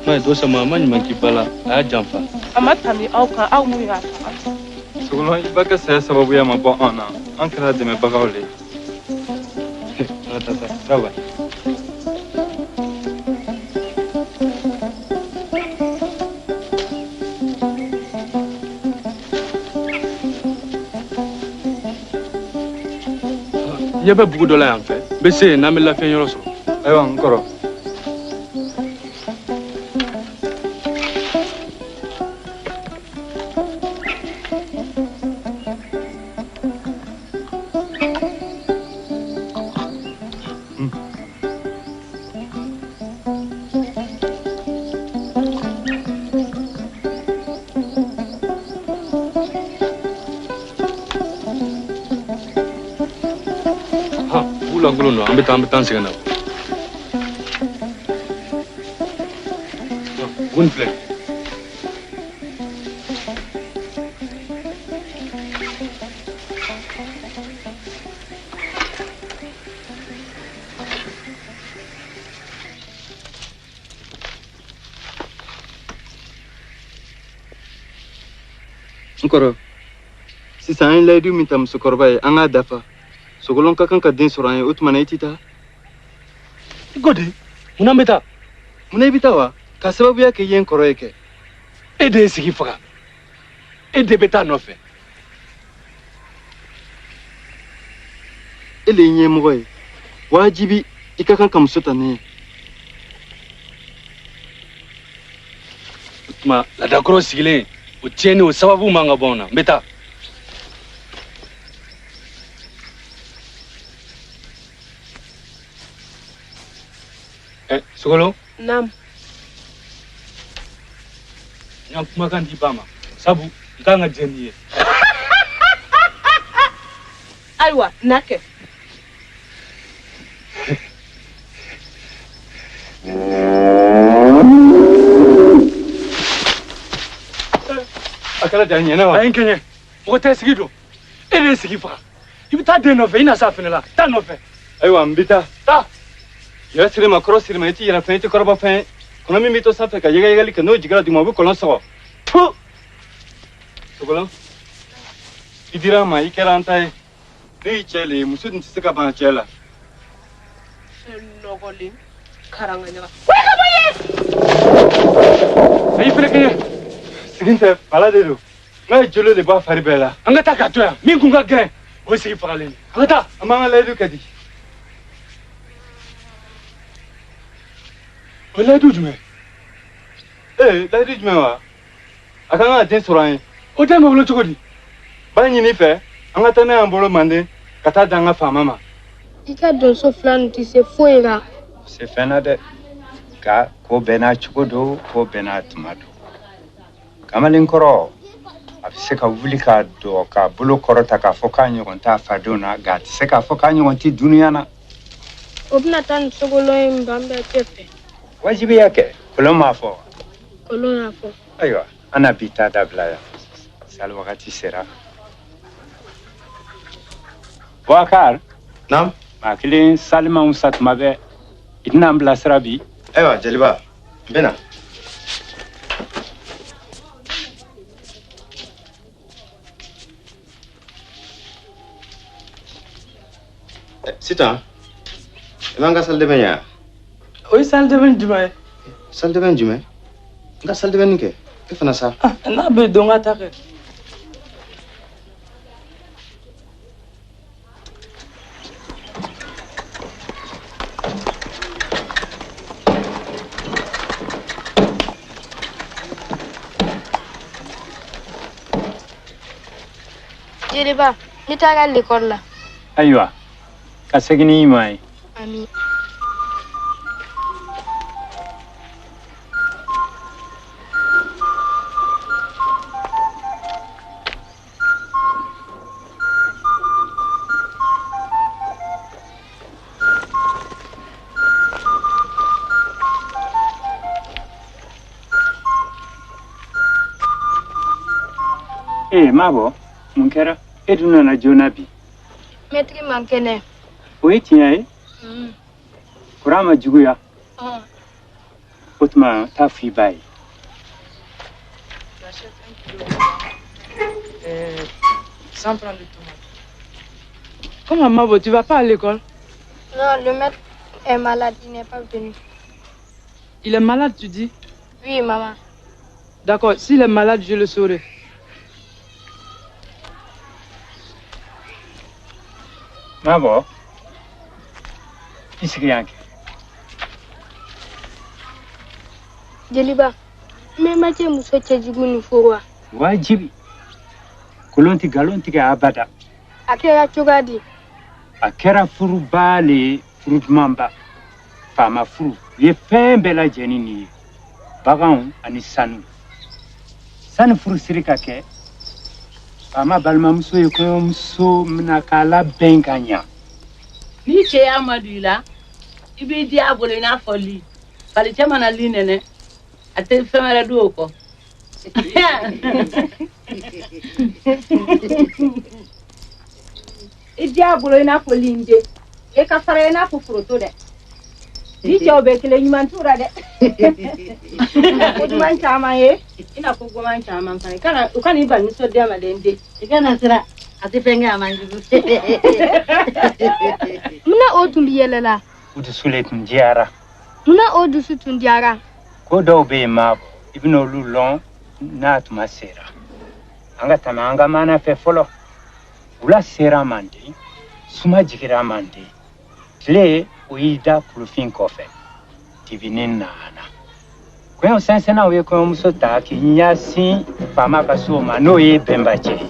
Mais dosa mama ni manki bala a jamfa. Amatami auka au muya. Sogolon ibaka saya sababu ya mabo ana. An kala deme bagawle. Tata, sawa. Il y a beaucoup de là en fait. Mais c'est n'a la fin yoro so. Ayo encore. No, I'm saying now. One plate. Encore. Si ça a un lait du mitam sokorba, un a dafa. Sogolon kakan ka den sɔrɔ an ye o tuma na I tɛ taa. I ko di? Munna n bɛ taa? Munna I bɛ taa wa? Ka sababuya kɛ I ye n kɔrɔ ye kɛ. E de ye sigi faga. E de bɛ taa nɔfɛ. E le ye ɲɛmɔgɔ ye. Wajibi I ka kan ka muso ta ne ye. O tuma laadakɔrɔ sigilen o tiɲɛni o sababu man ka bɔ an na n bɛ taa. Sogolo? Nam. Yang kumakan di Bama. Sabu, ika nga jeni ye. Aywa, nake. Akala jani na wa. Ayin kenye. Mo te sigi do. E de sigi fa. I bi ta de no fe ina sa fene la. Ta no fe. Aywa mbita. Ta. Yɛrɛ siri ma kɔrɔ siri ma I tɛ yɛrɛ fɛn I tɛ kɔrɔbɔ fɛn kɔnɔ min bɛ to sanfɛ ka yɛgɛyɛgɛli kɛ n'o jiginra duguma o bɛ kɔlɔn sɔgɔ tu Sogolon I dira an ma I kɛra an ta ye ne y'i cɛ le ye muso dun tɛ se ka ban cɛ la. Nɔgɔlen karangaɲaga. Ayi fɛnɛ kɛɲɛ. Sigin tɛ bala de don n'a ye jolo de bɔ a fari bɛɛ la. An ka taa k'a to yan min kun ka gɛlɛn o ye sigi fagalen an ka taa. An b'an ka layidu kɛ di. O layidu jumɛn? Layidu jumɛn wa? A kan ka den sɔrɔ an ye. O den bɛ wolo cogo di? B'a ɲini I fɛ an ka taa n'a y'an bolo Manden ka taa di an ka faama ma. I ka donso fila nin tɛ se foyi la. Se fɛn na dɛ nka ko bɛɛ n'a cogo don ko bɛɛ n'a tuma don kamalenkɔrɔ a bɛ se ka wuli k'a dɔn k'a bolo kɔrɔta k'a fɔ k'a ɲɔgɔn t'a fadenw na nka a tɛ se k'a fɔ k'a ɲɔgɔn tɛ duniya na. O bɛna taa ni Sogolon ye ban bɛɛ tɛ fɛ. Wajibiya kɛ kolon m'a fɔ. Kolon y'a fɔ. Ayiwa an na bi ta dabila yan sali wagati sera. Bubakari. Naamu. maa kelen salimanw sa tuma bɛɛ I tɛna n bilasira bi. Ayiwa jeliba n bɛ na. Sitan I b'an ka salle de bain yan. O ye salle de bain jumɛn ye? Salle de bain jumɛn? N ka salle de bain kɛ e fana sa. N'a bɛ don n ka taa kɛ. Jeliba, ne taara l'école la. Ayiwa ka segin n'i ma ye. Ami. Mabɔ mun kɛra e dun nana joona bi. Maître man kɛnɛ. O ye tiɲɛ ye. Kuran ma juguya. Autrement, ta fille baille. J'achète 1 kilo de viande sans prendre de tomates. Comment, Mabo, tu vas pas à l'école? Non, le maître est malade, il n'est pas venu. Il est malade, tu dis? Oui, maman. D'accord, s'il est malade, je le saurai. Mabo, qu'est-ce qu'il y a? Jeliba, mais Mathieu Mousso Tchadjigouni Fourwa. Wajibi. Kolonti galonti ke abada. Akera Chogadi. Akera furu bale furu mamba. Fama furu. Ye pembe la jenini. Bagan ani sanu. Sanu furu sirika ke. Fama balma muso yeko muso mnakala benganya. Ni che Amadou la. Ibi diabolo na foli. Fali chama na linene. Ate femere do ko. Diabolo ina folinde. E ka fara ina fufuro de. Ni che obekele nyumantura de. Kujuman chama ye. Ina kujuman chama mfani. Kana ukani iba ni so de amadende. Ikana sira ati penga amanju. Muna odu yelela. Utu sulet ndiara. Muna odu sutundiara. Ko dɔw bɛ yen maa I bɛna olu lɔn n'a tuma sera an ka tɛmɛ an ka maana fɛ fɔlɔ wula sera man di suma jigira man di tile o y'i da kulufin kɔfɛ dibini nana kɔɲɔ sɛnsɛnnaw ye kɔɲɔmuso ta k'i ɲɛsin faama ka so ma n'o ye bɛnbacɛ ye.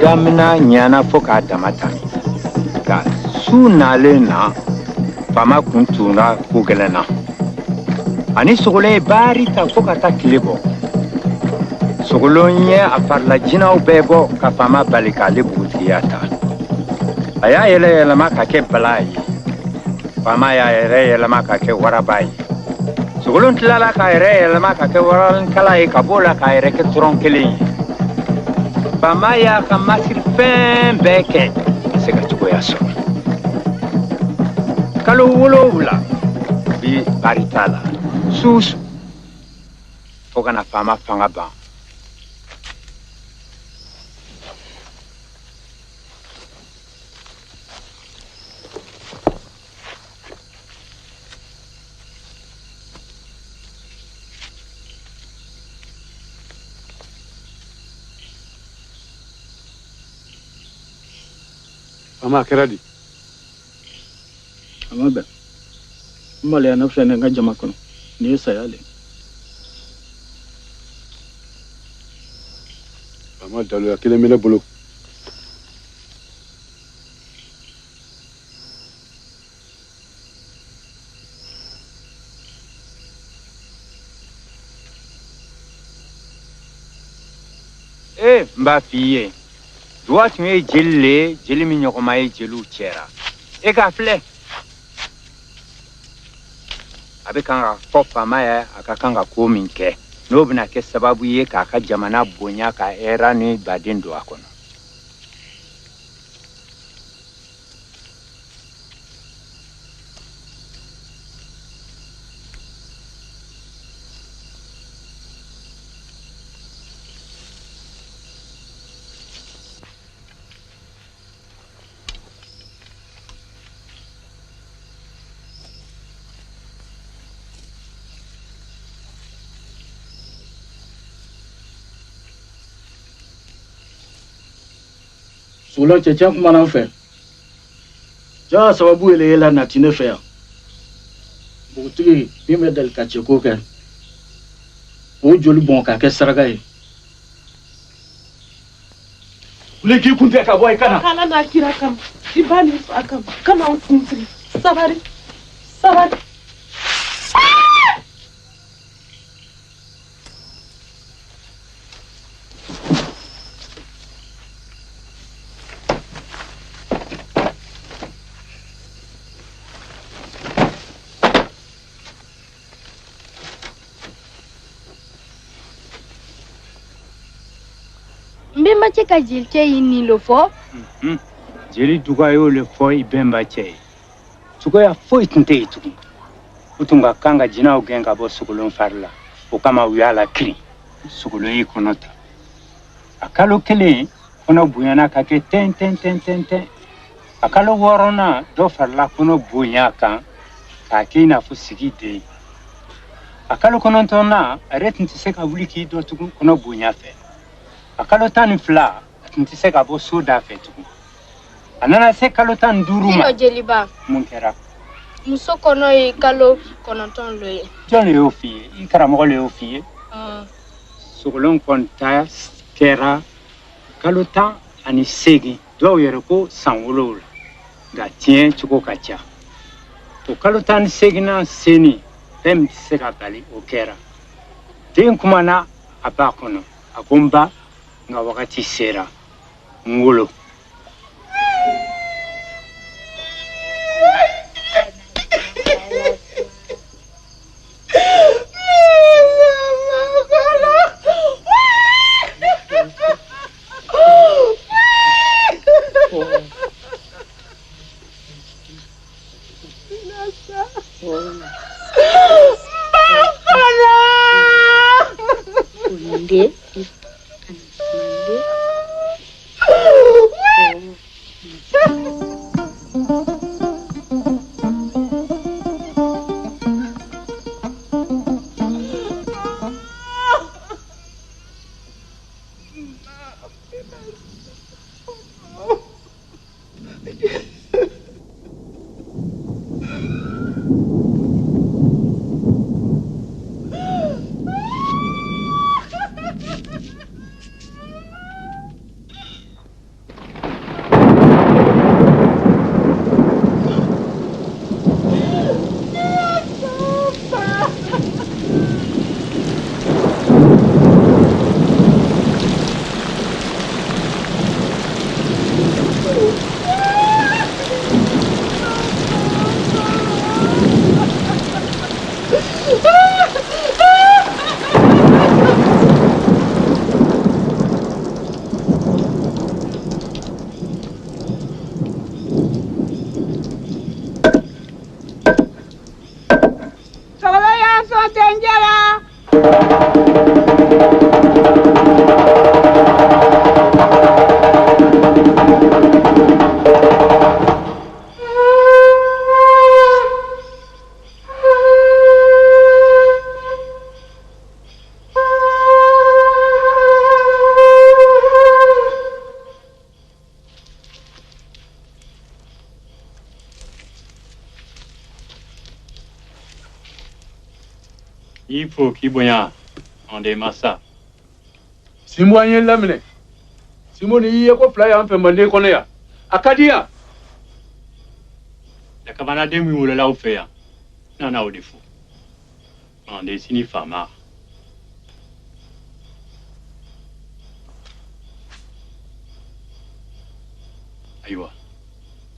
Damina ɲana fo k'a dama tɛmɛ nka su nalen na faama kun tunna ko gɛlɛn na ani sogolon ye baari ta fo ka taa tile bɔ sogolon ye a farilajinaw bɛɛ bɔ ka faama bali k'ale bugutigiya ta a y'a yɛlɛ yɛlɛma ka kɛ bala ye faama y'a yɛrɛ yɛlɛma ka kɛ waraba ye sogolon tilala k'a yɛrɛ yɛlɛma ka kɛ warankala ye ka b'o la k'a yɛrɛ kɛ tɔrɔn kelen ye faama y'a ka masiri fɛn bɛɛ kɛ ka se ka cogoya sɔrɔ kalo 7 bi baari t'a la su fo kana faama fanga ban Ama kɛra di ama bɛn n maloya ne filɛ ne ka jama kɔnɔ nin ye saya le ama daloya kelen bɛ ne bolo n b'a f'i ye duwa tun ye jeli le jeli min ɲɔgɔnma ye jeliw cɛra e k'a filɛ a bɛ kan ka fɔ faama ye a ka kan ka ko min kɛ n'o bɛna kɛ sababu ye k'a ka jamana bonya ka hɛra ni baden don a kɔnɔ Solo cecen kuma nan fɛ. Ja sababu ele yela nati ne fɛ yan. Bugutigi min bɛ deli ka cɛko kɛ. O joli bɔn ka kɛ saraka ye. Wuli k'i kun tɛ ka bɔ i kana. Kala n'a kira kama. I ba ni fa kama. Kana an kun sigi. Sabari. Sabari. Mbemba cɛ ka jelicɛ yi nin lo fɔ jeli duga y'o le fɔ i bɛnba cɛ ye cogoya foyi tun tɛ yen tugun u tun ka kan ka jinɛw gɛn ka bɔ sogolon fari la o kama u y'a la kirin sogolon y'i kɔnɔ ta a kalo kelen kɔnɔ bonyana ka kɛ tɛntɛntɛntɛntɛn a kalo wɔɔrɔnan dɔ farila kɔnɔ bonya kan k'a kɛ i n'a fɔ sigi den a kalo kɔnɔntɔnnan a yɛrɛ tun tɛ se ka wuli k'i dɔ tugun kɔnɔ bonya fɛ a kalo 12 a tun tɛ se ka bɔ so da fɛ tugun a nana se kalo 15 ma jeliba mun kɛra muso kɔnɔ ye kalo 9 lo ye jɔn le y'o f'i ye i karamɔgɔ le y'o f'i ye sogolon kɔni ta kɛra kalo 18 dɔw yɛrɛ ko san 7 nka tiɲɛ cogo ka ca o kalo 18nan seni bɛɛ min tɛ se ka bali o kɛra den kumana a ba kɔnɔ a ko n ba nka wagati sera n wolo Il faut qu'il y ait un démassa. Si moi, il y a l'amené. Si moi, il y a un peu un peu de connaître. Akadia. La cabane de mou là au fait. Non, non, au défaut. On dessine fama. Aïwa.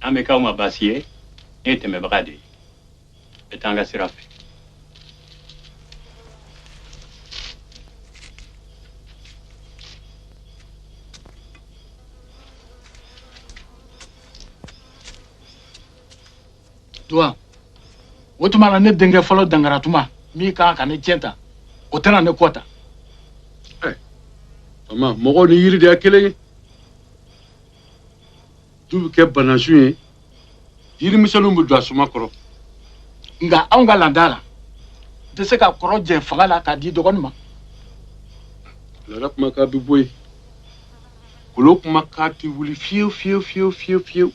Ameka ou ma bassier, et te me brader. Et t'en gassera fait. Toi, o tuma na ne denkɛ fɔlɔ dangaratuma min kan ka ne tiɲɛ ta o tɛna ne kɔ ta. Mama, mɔgɔw ni yiri de ye kelen ye. Du bɛ kɛ banasun ye yirimisɛnninw bɛ don a suma kɔrɔ. Nka anw ka laada la n tɛ se ka kɔrɔ jɛ fanga la k'a di dɔgɔnin ma. Laada kumakan bɛ bɔ yen olu kuma k'a ti wuli fiyewu fiyewu fiyewu fiyewu fiyewu.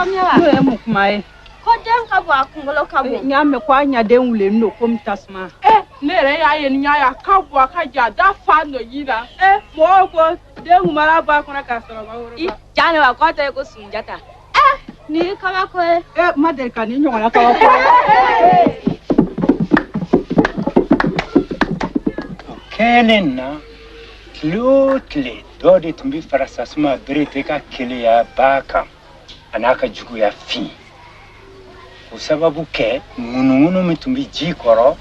N'o ye mun kuma ye? Ko den ka bon a kunkolo ka bon. N y'a mɛn ko a ɲaden wulen don komi tasuma. Ne yɛrɛ y'a ye ni y'a ye a ka bon a ka jan a da fa nɔji la. Mɔgɔw ko den kumara b'a kɔnɔ k'a sɔrɔ ba wolo. Jan ne wa k'aw ta ye ko Sunjata. Nin ye kabako ye. Ma deli ka nin ɲɔgɔnna kabako ye. Kelen na tile o tile dɔ de tun bɛ fara Sasuma Berete ka keleya ba kan a n'a ka juguya fin. O sababu kɛ ŋunuŋunu min tun bɛ ji kɔrɔ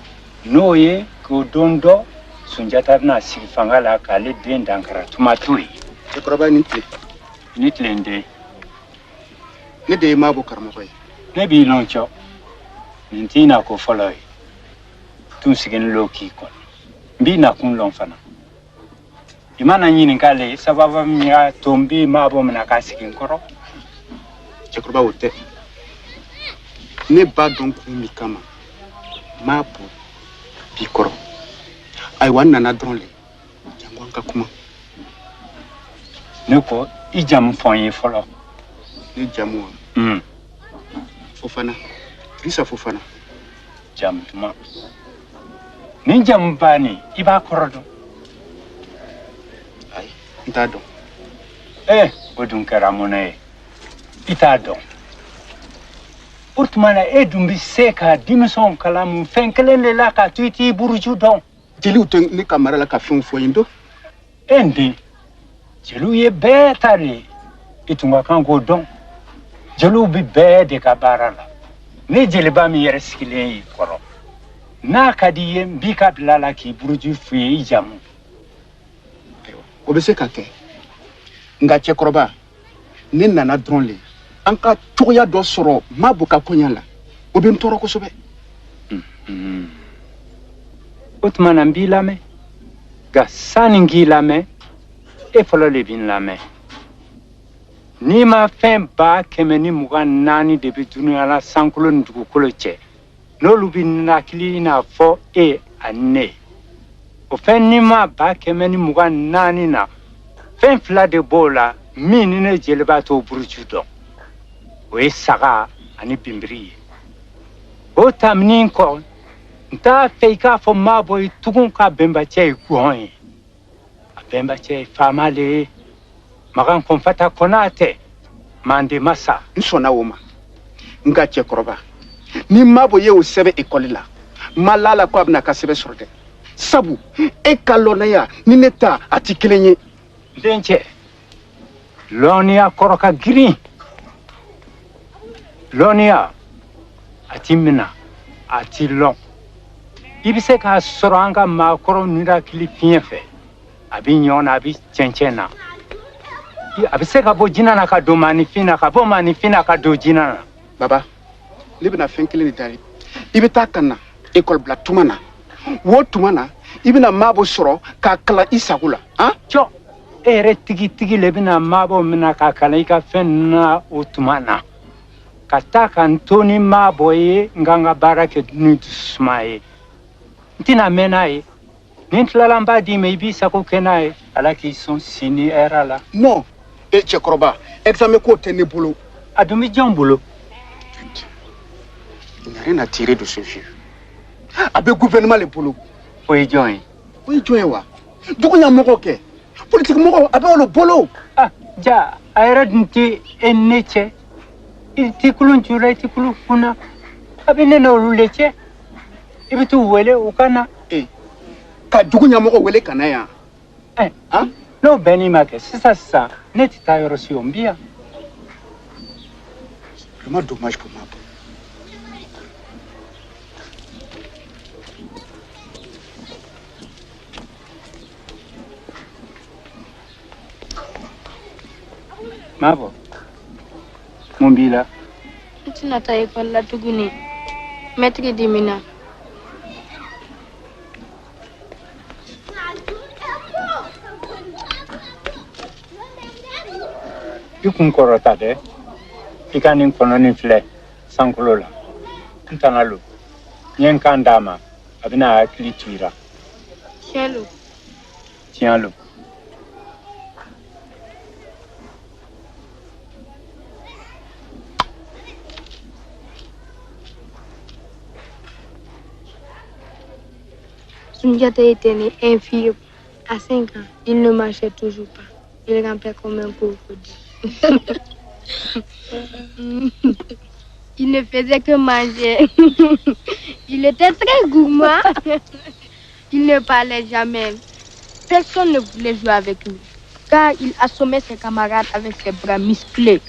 n'o ye k'o don dɔ Sunjata bɛna sigi fanga la k'ale den dankara tuma t'o ye. Cɛkɔrɔba ni tile. Ni tile n den. Ne de ye Mabo karamɔgɔ ye. Ne b'i lɔn cɔ. Nin t'i na ko fɔlɔ ye. Tun sigini lo k'i kɔnɔ. N b'i nakun lɔn fana. I mana ɲinink'ale sababu min y'a to n b'i Mabo minɛ k'a sigi n kɔrɔ. Cɛkɔrɔba o tɛ. Ne b'a dɔn kun min kama Mabo b'i kɔrɔ. Ayiwa n nana dɔrɔn le jango an ka kuma. Ne ko i jamu fɔ n ye fɔlɔ. Ne jamu wa? Fofana. Dirisa Fofana. Jamu duman. Nin jamu banni i b'a kɔrɔ dɔn. Ayi n t'a dɔn. O dun kɛra mun na ye? I t'a dɔn. O tuma na e dun bɛ se ka denmisɛnw kalan mun fɛn kelen de la k'a to i t'i buruju dɔn. Jeliw tɛ ne ka mara la ka fɛnw fɔ n ye don. N den jeliw ye bɛɛ ta de ye i tun ka kan k'o dɔn. Jeliw bɛ bɛɛ de ka baara la. Ne jeliba min yɛrɛ sigilen y'i kɔrɔ n'a ka di i ye n b'i ka bila la k'i buruju f'i ye i jamu. O bɛ se ka kɛ nka cɛkɔrɔba ne nana dɔrɔn le an ka cogoya dɔ sɔrɔ Mabo ka kɔɲa la o bɛ n tɔɔrɔ kosɛbɛ. O tuma na n b'i lamɛn nka sanni n k'i lamɛn e fɔlɔ de bɛ n lamɛn. N'i ma fɛn 124 de bɛ dunuya la sankolo ni dugukolo cɛ n'olu bɛ nakili n'a fɔ e ani ne. O fɛn n'i ma 124 na fɛn 2 de b'o la min ni ne jeliba t'o buruju dɔn. O ye saga ani binbiri ye. O tɛmɛnen kɔ n t'a fɛ i k'a fɔ Mabo ye tugun ka bɛnbacɛ ye gɔn ye. A bɛnbacɛ ye faama le ye. Magan Kɔnfata Konatɛ Mande Masa. N sɔnna o ma nka cɛkɔrɔba ni Mabo ye o sɛbɛn ekɔli la ma lala ko a bɛna ka sɛbɛn sɔrɔ dɛ. Sabu e ka lɔnnaya ni ne ta a ti kelen ye. N dencɛ lɔnniya kɔrɔ ka girin. Lɔnniya a ti minɛ a ti lɔn. I bɛ se k'a sɔrɔ an ka maakɔrɔw nirakili fiɲɛ fɛ a bɛ ɲɔgɔn na a bɛ cɛncɛn na. A bɛ se ka bɔ jinɛ na ka don maanifin na ka bɔ maanifin na ka don jinɛ na. Baba ne bɛna fɛn kelen de dari i bɛ taa ka na ekɔli bila tuma na o tuma na i bɛna Mabo sɔrɔ k'a kalan i sago la. Jɔ e yɛrɛ tigitigi le bɛna Mabo minɛ k'a kalan i ka fɛn na o tuma na ka taa ka n to ni Mabo ye n ka n ka baara kɛ ni dusuma ye n tɛna mɛn n'a ye ni n tilala n b'a d'i ma i b'i sago kɛ n'a ye ala k'i sɔn sini hɛrɛ la. Non cɛkɔrɔba examen ko tɛ ne bolo. A dun bɛ jɔn bolo? Il n'y a rien à tirer de ce vieux. A bɛ gouvernement le bolo. O ye jɔn ye? O ye jɔn ye wa? Duguɲamɔgɔ kɛ politique mɔgɔ a bɛ olu bolo. Ja a yɛrɛ dun tɛ e ne cɛ i t'i kulun jula i t'i kulun kunna a bɛ ne n'olu le cɛ i bɛ t'u wele u ka na. Ka duguɲamɔgɔ wele ka na yan. N'o bɛnni ma kɛ sisan ne tɛ taa yɔrɔ si o n bi yan. Vraiment dommage pour Mabo. Mabo mun b'i la? N tɛna taa ekɔli la tuguni mɛtiri dimina. I kun kɔrɔta dɛ i ka nin kɔnɔ nin filɛ sankolo la n tana lo n ye n kan d'a ma a bɛna hakili to i la. Tiens lo. Tiens lo. Sundiata était né infirme. À 5 ans, il ne marchait toujours pas. Il rampait comme un crocodile. Il ne faisait que manger. Il était très gourmand. Il ne parlait jamais. Personne ne voulait jouer avec lui, car il assommait ses camarades avec ses bras musclés.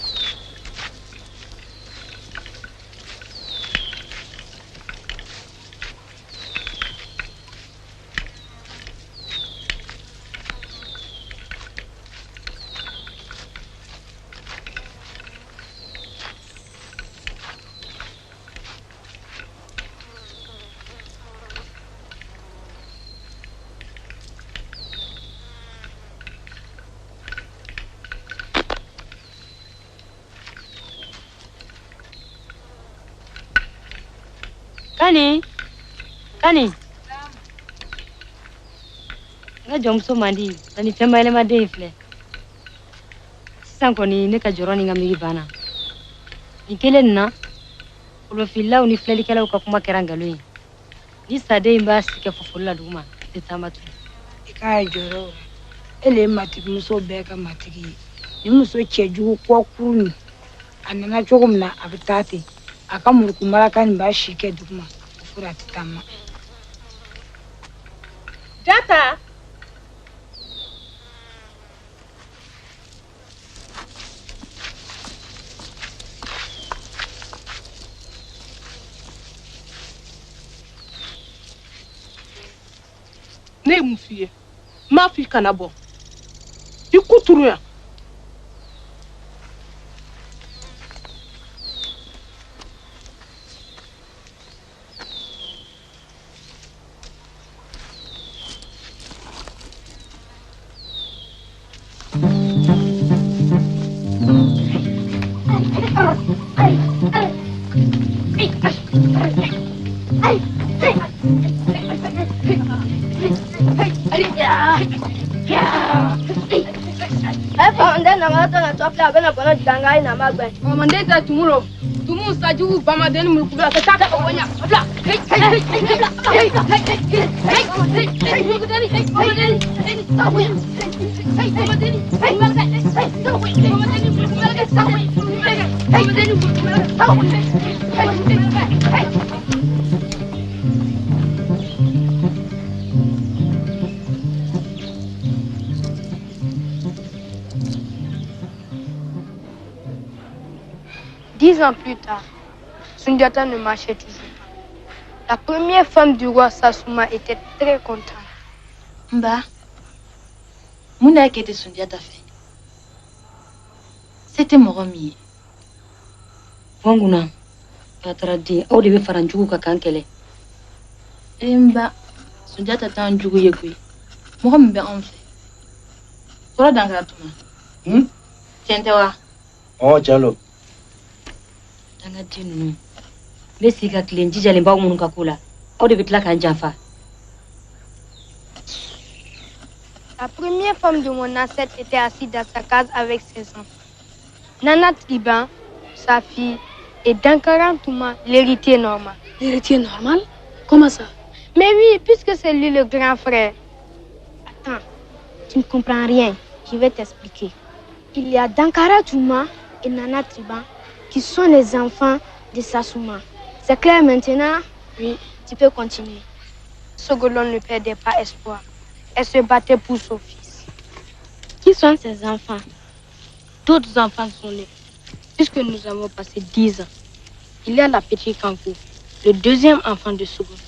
Kani. Nga jomso mandi, nani fema ele made ifle. Sisan koni ne ka joro ni ngamiri bana. Ni kelen na, ulo fila uni fleli kala uka kuma kerangalo yi. Ni sade imba sike fofola duma, tetamatu. Ika joro. Ele matiki muso beka matiki. Ni muso cheju kwa kuru. Anana chogumna abitati. Akamuru kumara kani ba shike duma. Fura titama. Jata. Ne mun f'i ye m'a f'i kana bɔ I kuturu yan. Komande ta tumuro. Tumu saju bamadeni mulkuba ka taka onya. Abla. Dix ans plus tard, Sundiata ne marchait toujours pas. La première femme du roi Sassouma était très contente. Mba, Mouna qui était Sundiata fait. C'était mon ami. Wanguna, Katradi, au début Faranjou Kankele. Mba, Sundiata t'a un jougou yegui. Moi, m'be en fait. Toi, dans Gratuma. Tiens-toi. Oh, Jalo. Tanga dinu. Besi ka klenji jale mba munu kakula. Au de bitla kan janfa. La première femme de mon ancêtre était assise dans sa case avec ses enfants. Nana Triban, sa fille, et Dankara Touma, l'héritier normal. L'héritier normal? Comment ça? Mais oui, puisque c'est lui le grand frère. Attends, tu ne comprends rien. Je vais t'expliquer. Il y a Dankara Touma et Nana Triban qui sont les enfants de Sassouma. C'est clair maintenant? Oui, tu peux continuer. Sogolon ne perdait pas espoir. Elle se battait pour son fils. Qui sont ces enfants? D'autres enfants sont nés. Puisque nous avons passé 10 ans. Il y a la petite Kankou, le deuxième enfant de Sogolon.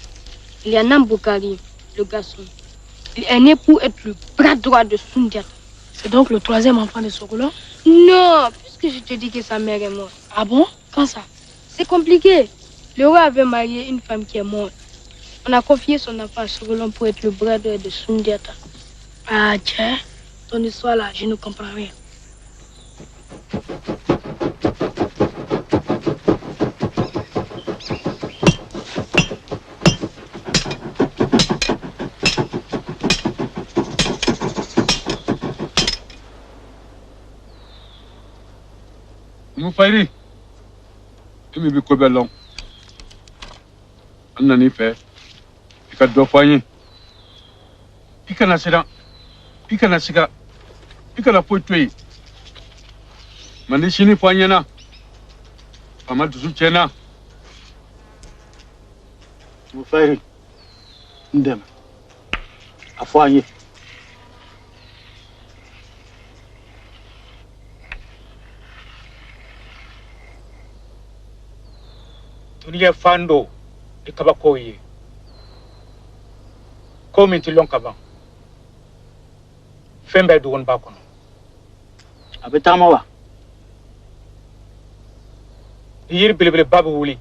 Il y a Namboukari, le garçon. Il est né pour être le bras droit de Sundiata. C'est donc le troisième enfant de Sogolon? Non, puisque je te dis que sa mère est morte. Ah bon? Quand ça? C'est compliqué. Le roi avait marié une femme qui est morte. On a confié son enfant à Sogolon pour être le bras droit de Sundiata. Ah tiens, ton histoire là, je ne comprends rien. Mu Fayri. Imi bi ko belon. Anani fe. Ika do fanyi. Ika na sira. Ika na siga. Ika na poitwe. Mandi shini fanya na. Ama dusu chena. Mu Fayri. Ndem. Afanye. Dunia fando e kabako ye. Komi ti lon kaba. Fembe du won ba kono. Abetama wa. Yiri belebele babu wuli.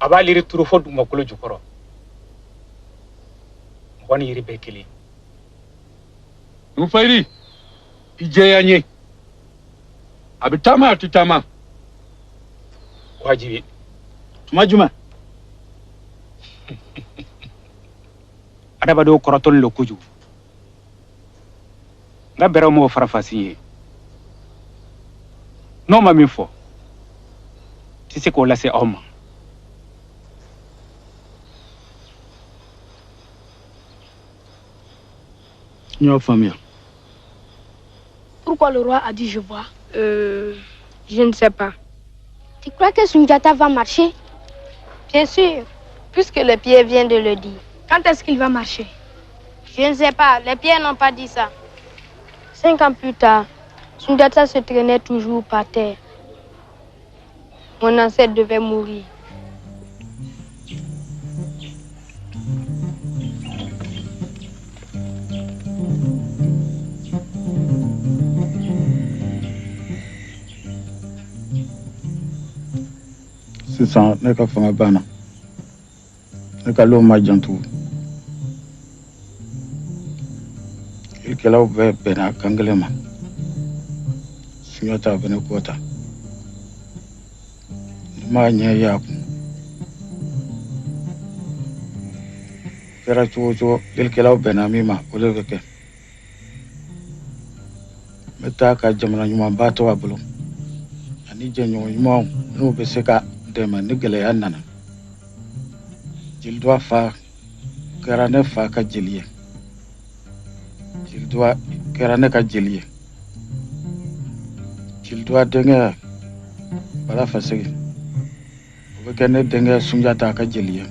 Aba liri turu fo du makolo jukoro. Wani yiri bekili. Mu Fayri. Ije yanye. Abitama atitama. Wajibi. Majuma. Adabado korotol lo kuju. Nga bero mo farafasiye. No ma min fo. Ti se ko la se oma. N'y famille. Pourquoi le roi a dit je vois? Je ne sais pas. Tu crois que Sundiata va marcher? Bien sûr, puisque le pied vient de le dire. Quand est-ce qu'il va marcher? Je ne sais pas, les pieds n'ont pas dit ça. 5 ans plus tard, Sundiata se traînait toujours par terre. Mon ancêtre devait mourir. Sisan ne ka fanga banna ne ka loo ma jantu ilkɛlaw bɛɛ bɛnna kan kelen ma Sunjata bɛ ne kɔ ta ne m'a ɲɛ y'a kun kɛra cogo o cogo ilkɛlaw bɛnna min ma o de bɛ kɛ n bɛ taa ka jamana ɲumanba to a bolo ani jɛɲɔgɔn ɲumanw n'u bɛ se ka dɛmɛ ni gɛlɛya nana Jeliduwa fa kɛra ne fa ka jeli ye Jeliduwa kɛra ne ka jeli ye Jeliduwa denkɛ Bala Faseke o bɛ kɛ ne denkɛ Sunjata ka jeli ye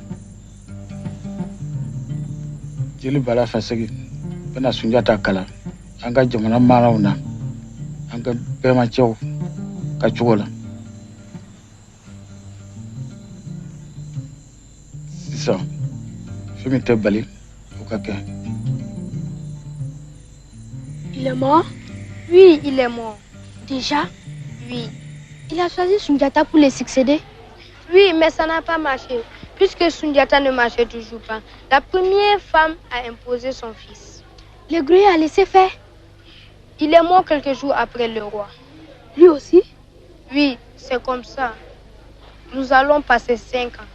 Jeli Bala Faseke bɛna Sunjata kalan an ka jamana maaraw na an ka bɛɛmacɛw ka cogo la sisan fɛn min tɛ bali o ka kɛ. Il est mort? Oui, il est mort. Déjà? Oui. Il a choisi Sundiata pour le succéder? Oui, mais ça n'a pas marché. Puisque Sundiata ne marchait toujours pas, la première femme a imposé son fils. Le gruyère a laissé faire? Il est mort quelques jours après le roi. Lui aussi? Oui, c'est comme ça. Nous allons passer 5 ans.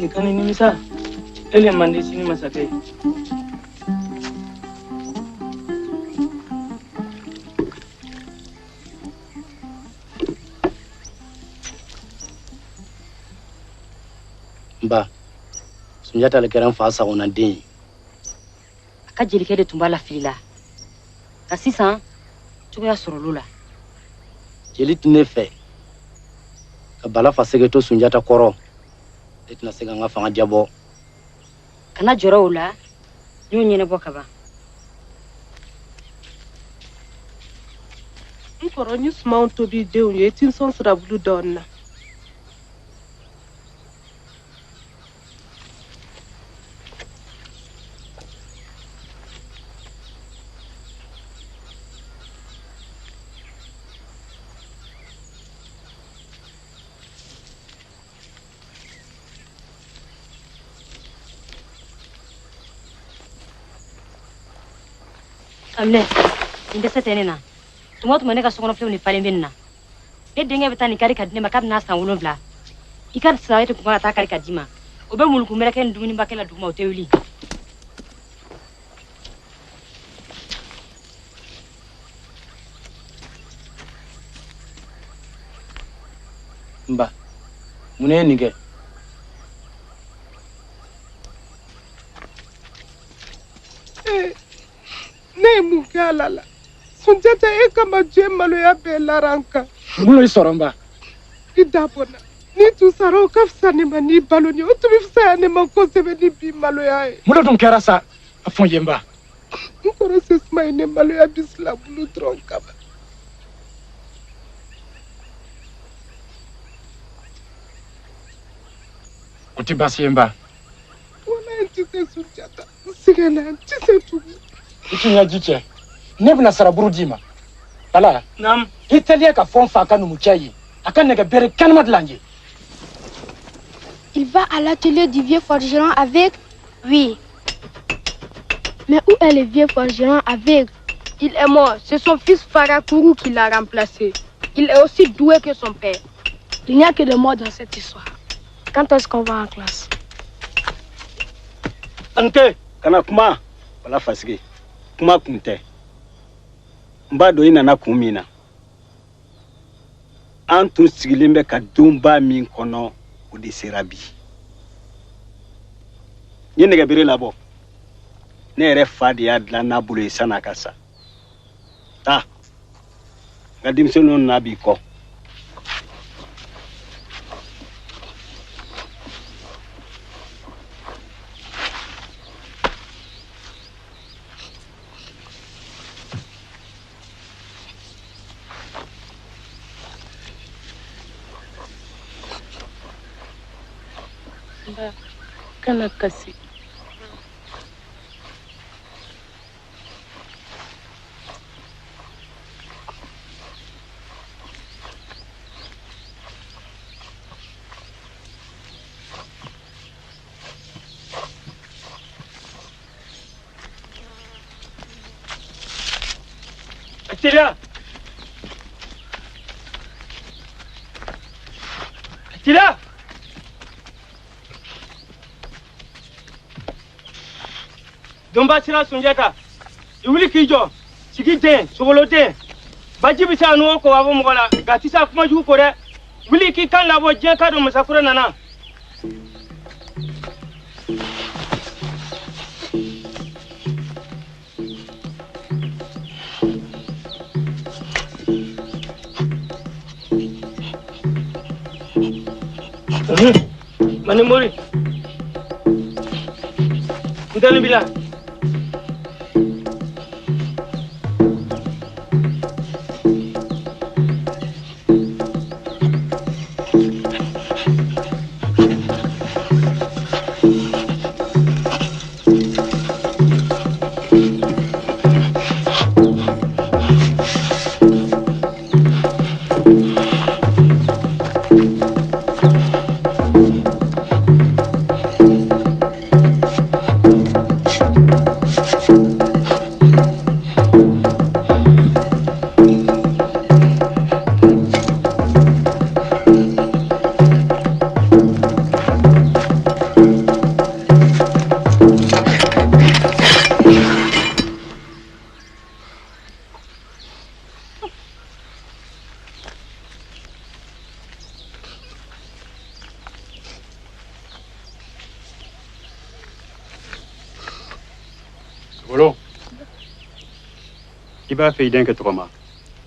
Ikani nimisa ele mande sini masake Mba Sunjata le kɛra n fa sagona den ye a ka jelikɛ de tun b'a la fili la ka sisan cogoya sɔrɔl'o la jeli tun ne fɛ ka Bala Faseke to Sunjata kɔrɔ e tɛna se ka n ka fanga jabɔ kana jɔrɔ o la n y'o ɲɛnabɔ ka ban n kɔrɔ ni sumanw tobi denw ye i ti n sɔn sirabulu dɔɔnin na Amle, nin dɛsɛ tɛ ne na. Tuma o tuma ne ka sokɔnɔfɛnw de falen bɛ nin na. e denkɛ bɛ taa nin kari ka di ne ma k'a bɛna san 7 i ka sara e tɛ kuma ka taa kari ka di ma o bɛ muluku mɛrɛkɛ ni dumunibakɛ la duguma o tɛ wuli Nba mun ye nin kɛ ne ye mun kɛ ala la Sunjata e kama diɲɛ maloya bɛɛ lara n kan mun ye sɔrɔ Nba i dabɔnna n'i tun sara o ka fisa ne ma n'i balo ni o tun bɛ fisaya ne ma kosɛbɛ ni bi maloya ye mun de tun kɛra sa a fɔ n ye Nba n kɔrɔ Sesuma ye ne maloya bisila bulu dɔrɔn kama o tɛ baasi ye Nba wala n tɛ se Sunjata n sɛgɛnna n tɛ se tugun i t'i ɲɛji cɛ ne bɛna saraburu d'i ma Bala i teliya ka fɔ n fa ka numukɛ ye a ka nɛgɛ bere kɛnɛma dilan n ye Il va à l'atelier du vieux forgeron avec? Oui. Mais où est le vieux forgeron avec? Il est mort. C'est son fils Farakourou qui l'a remplacé. Il est aussi doué que son père. Il n'y a que des morts dans cette histoire. Quand est-ce qu'on va en classe? Ante, kana kuma, wala fasige. Kuma kunte. Mba do ina kun min na. An tun sigilen bɛ ka donba min kɔnɔ o de sera bi. N ye nɛgɛbere labɔ. Ne yɛrɛ fa de y'a dilan n'a bolo ye san'a ka sa. Taa, n ka denmisɛnninw na b'i kɔ. Kana kasi. Atila! Atila! Donba sira Sunjata i wuli k'i jɔ sigi den sogolo den baji bɛ se a n'o ko wa fɔ mɔgɔ la nka tɛ se a kuma jugu ko dɛ wuli k'i kan labɔ diɲɛ ka don masakura nana. Mani Mori Ndani bila I b'a fɛ i den kɛ tɔgɔ ma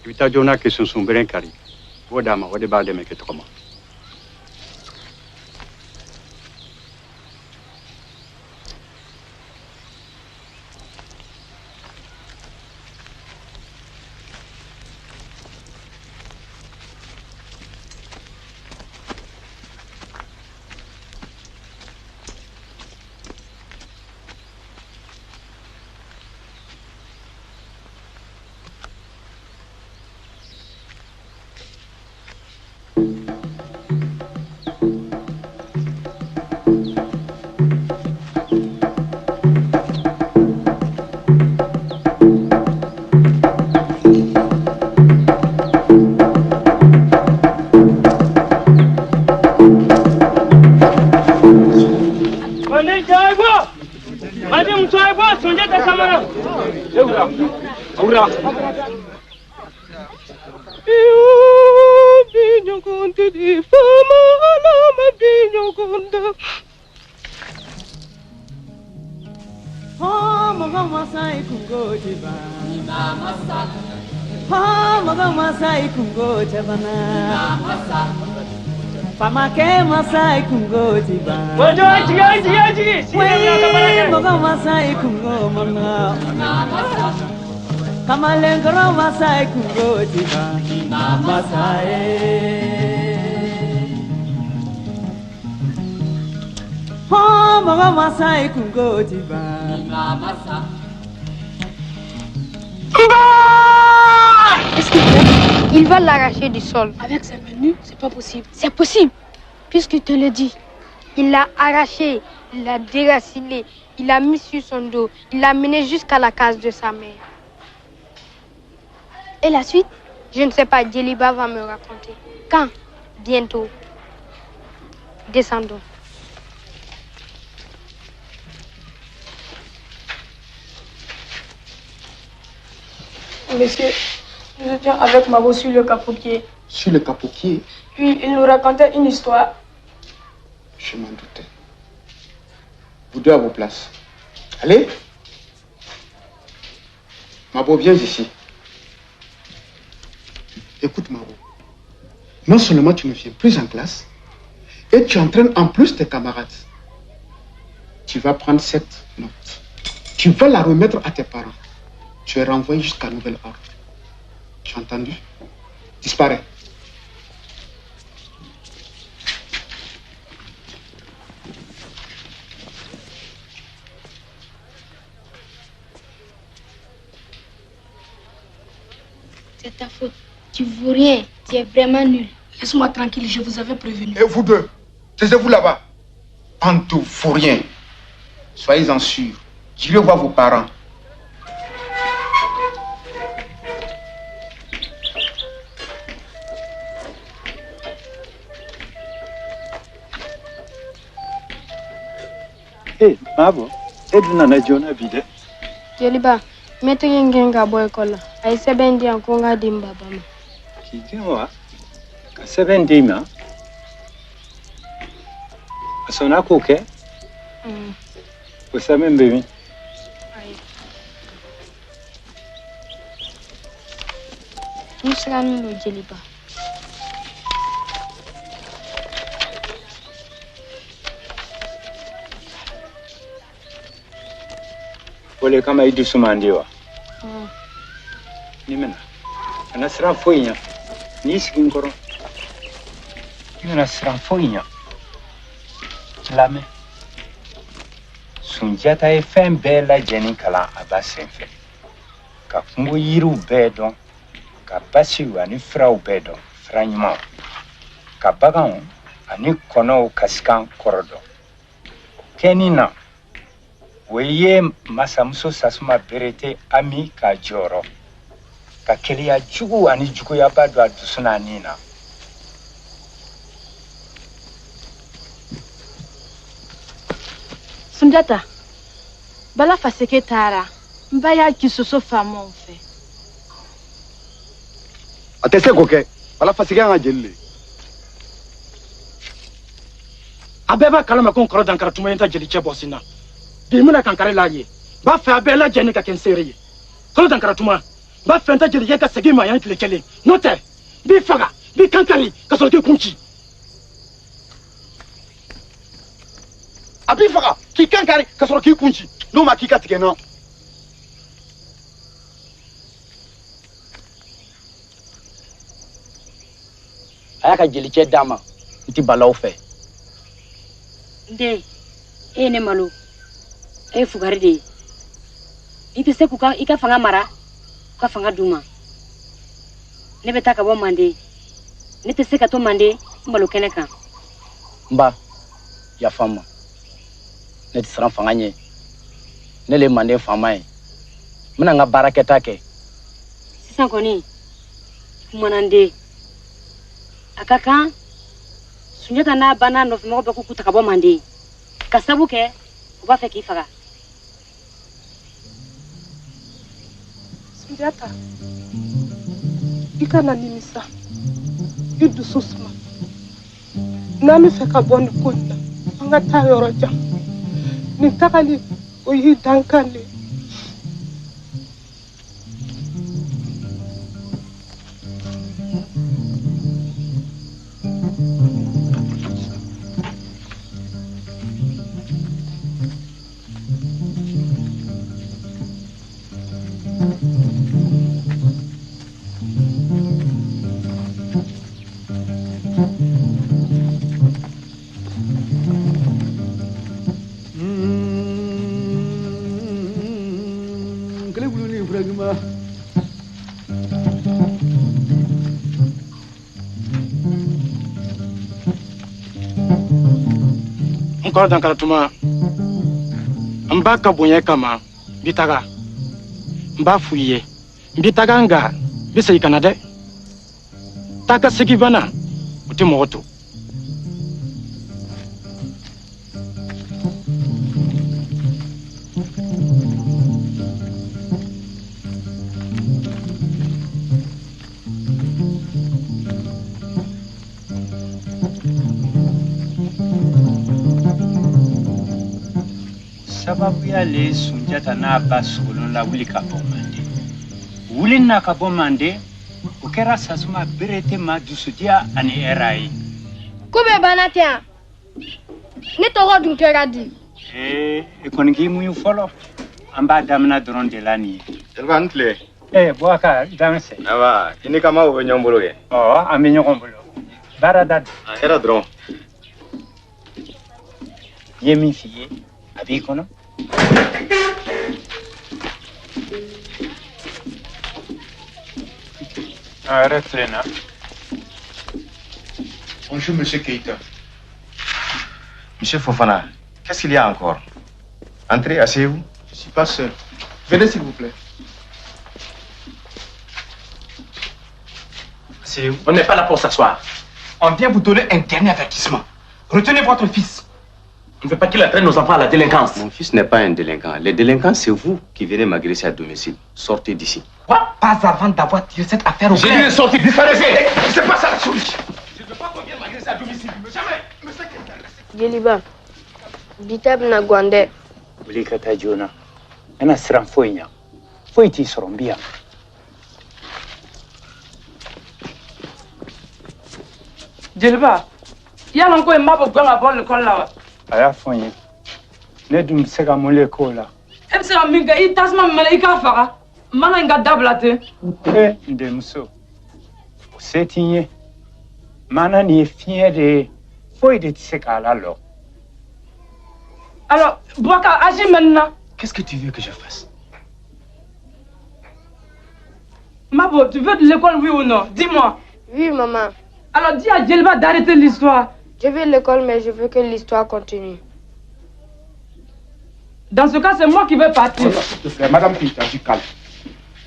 i bɛ taa joona kɛ sunsunbere kari i b'o d'a ma o de b'a dɛmɛ kɛ tɔgɔ ma. Sunjata Samara. Aura. Binyo konde di fama alama binyo konda. Oh, Masai kungo jiba. Oh, Masai kungo jabana. Pamake Masai kungo jiba. Wajo aji. Moga Masai kungo mana. Kamalengro Masai kungo jiba. Masai. Oh, Moga Masai kungo jiba. Qu'est-ce qu'il fait? Il va l'arracher du sol. Avec ses menus, c'est pas possible. C'est possible, puisqu'il te le dit. Il l'a arraché, il l'a déraciné, il l'a mis sur son dos, il l'a mené jusqu'à la case de sa mère. Et la suite? Je ne sais pas, Djeliba va me raconter. Quand? Bientôt. Descendons. Monsieur, nous étions avec Mabo sur le capotier. Sur le capotier? Puis il nous racontait une histoire. Je m'en doutais. Vous deux à vos places. Allez. Mabo, viens ici. Écoute, Mabo. Non seulement tu ne viens plus en classe, et tu entraînes en plus tes camarades. Tu vas prendre cette note. Tu vas la remettre à tes parents. Tu es renvoyé jusqu'à nouvel ordre. Tu as entendu? Disparais. C'est ta faute. Tu vaux rien. Tu es vraiment nul. Laisse-moi tranquille, je vous avais prévenu. Et vous deux, taisez-vous là-bas. En tout, faut rien. Soyez-en sûrs. J'irai voir vos parents. Eh, Mabo, eduna na jona bide. Djeliba, maître Yengenga boy kola. Ay sebendi en konga dimba bama. Kigewa, ka 70 ma. Asona koke? Usame mbemi. Musrani no Djeliba. Wale kama idu sumandiwa. Nimena. Ana sira foinya. Ni sigin koro. Nimena sira foinya. Lame. Sunjata e fɛn bɛɛ lajɛlen kalan a ba senfɛ. Ka kungo yiriw bɛɛ dɔn, ka basiw ani firaw bɛɛ dɔn, fira ɲumanw. Ka baganw ani kɔnɔw kasikan kɔrɔ dɔn. Kɛni na, o ye masamuso Sasuma Berete Ami ka jɔyɔrɔ. Ka keleya jugu ani juguyaba don a dusu n'a nin na. Sunjata, bala faseke tara, mbaya kisoso famo fe. Atese koke, bala faseke anga jelle. Abeba kalama kon koro dankara tuma yenta jeli che bosina. Bi muna kankare laye. Ba fa abela jeni ka ken seriye. Koro dankara tuma. Ba fa enta jeli yeka segi ma yan tlekele. Note. Bi faga, bi kankari ka so ke kunchi. Abi faga, ki kankari ka so ke kunchi. No ma ki ka tike no. Aya ka jeli che dama. Iti balaw fe. Nde, ne malo. Fugari de. Ite se kuka ika fanga mara, ka fanga duma. Ne beta ka bo mande. Ne te se ka to mande malo kene kan. Mba, ya fama. Ne ti sran fanga nye. Ne le mande fama ye. Mina nga baraketa ke. Sisan koni, kumanande. Akaka, Sunjata na bana no fimo ba kuku takabo mande. Kasabu ke, uba fe ki faga. Sunjata, i kana nimisa, i dusu suma. N'an bɛ fɛ ka bɔ nin ko in na, an ka taa yɔrɔ jan. Nin tagali, o y'i dankan de ye. Encore dans Karatuma, Mbaka Bonya Kama, Bitaga, Mba Fouye, Bitaganga, Bissay Canada, Taka Sekivana, Utimoto. Sababu yale Sunjata n'a ba sogolon la wuli ka bɔ Mande. Wuli n'a ka bɔ Mande, o kɛra Sasuma Berete ma dusudiya ani hɛrɛ ye. Ko bɛ banna tɛ yan? Ne tɔgɔ dun kɛra di? I kɔni k'i muɲu fɔlɔ. An b'a daminɛ dɔrɔn de la nin ye. Jeliba n tile. Boubacar, Dansé. Awa, i ni kama o bɛ ɲɔgɔn bolo kɛ. An bɛ ɲɔgɔn bolo. Baara da don. A kɛra dɔrɔn. I ye min f'i ye, a b'i kɔnɔ. Arrête là. Bonjour, monsieur Keïta. Monsieur Fofana, qu'est-ce qu'il y a encore? Entrez, asseyez-vous. Je ne suis pas seul. Venez, s'il vous plaît. Asseyez-vous. On n'est pas là pour s'asseoir. On vient vous donner un dernier avertissement. Retenez votre fils. On ne veut pas qu'il entraîne nos enfants à la délinquance. Mon fils n'est pas un délinquant. Les délinquants, c'est vous qui venez m'agresser à domicile. Sortez d'ici. Quoi? Pas avant d'avoir tiré cette affaire au clair. J'ai dit de sortir, disparaissez. C'est pas ça la solution. Je ne veux pas qu'on vienne m'agresser à domicile. Jamais. Monsieur Jeliba, Bitab na Gwande. Wuli ka taa joona. Ana siran foyi ɲa. Foyi t'i sɔrɔ n bi yan. Jeliba, yala ko ma bɔ ganga bɔ l'école la wa? A y'a fɔ n ye. Ne dun bɛ se ka mun le k'o la? E bɛ se ka min kɛ i tasuma minɛ i k'a faga. Mana in ka dabila ten. N denmuso, o se t'i ye. Mana nin ye fiɲɛ de ye. Foyi de tɛ se k'a lalɔ. Alors, Boubacar, agis maintenant. Qu'est-ce que tu veux que je fasse? Mabo, tu veux de l'école, oui ou non? Dis-moi. Oui, maman. Alors dis à Djelba d'arrêter l'histoire. Je vais à l'école, mais je veux que l'histoire continue. Dans ce cas, c'est moi qui vais partir. S'il te plaît, Madame Keïta, du calme.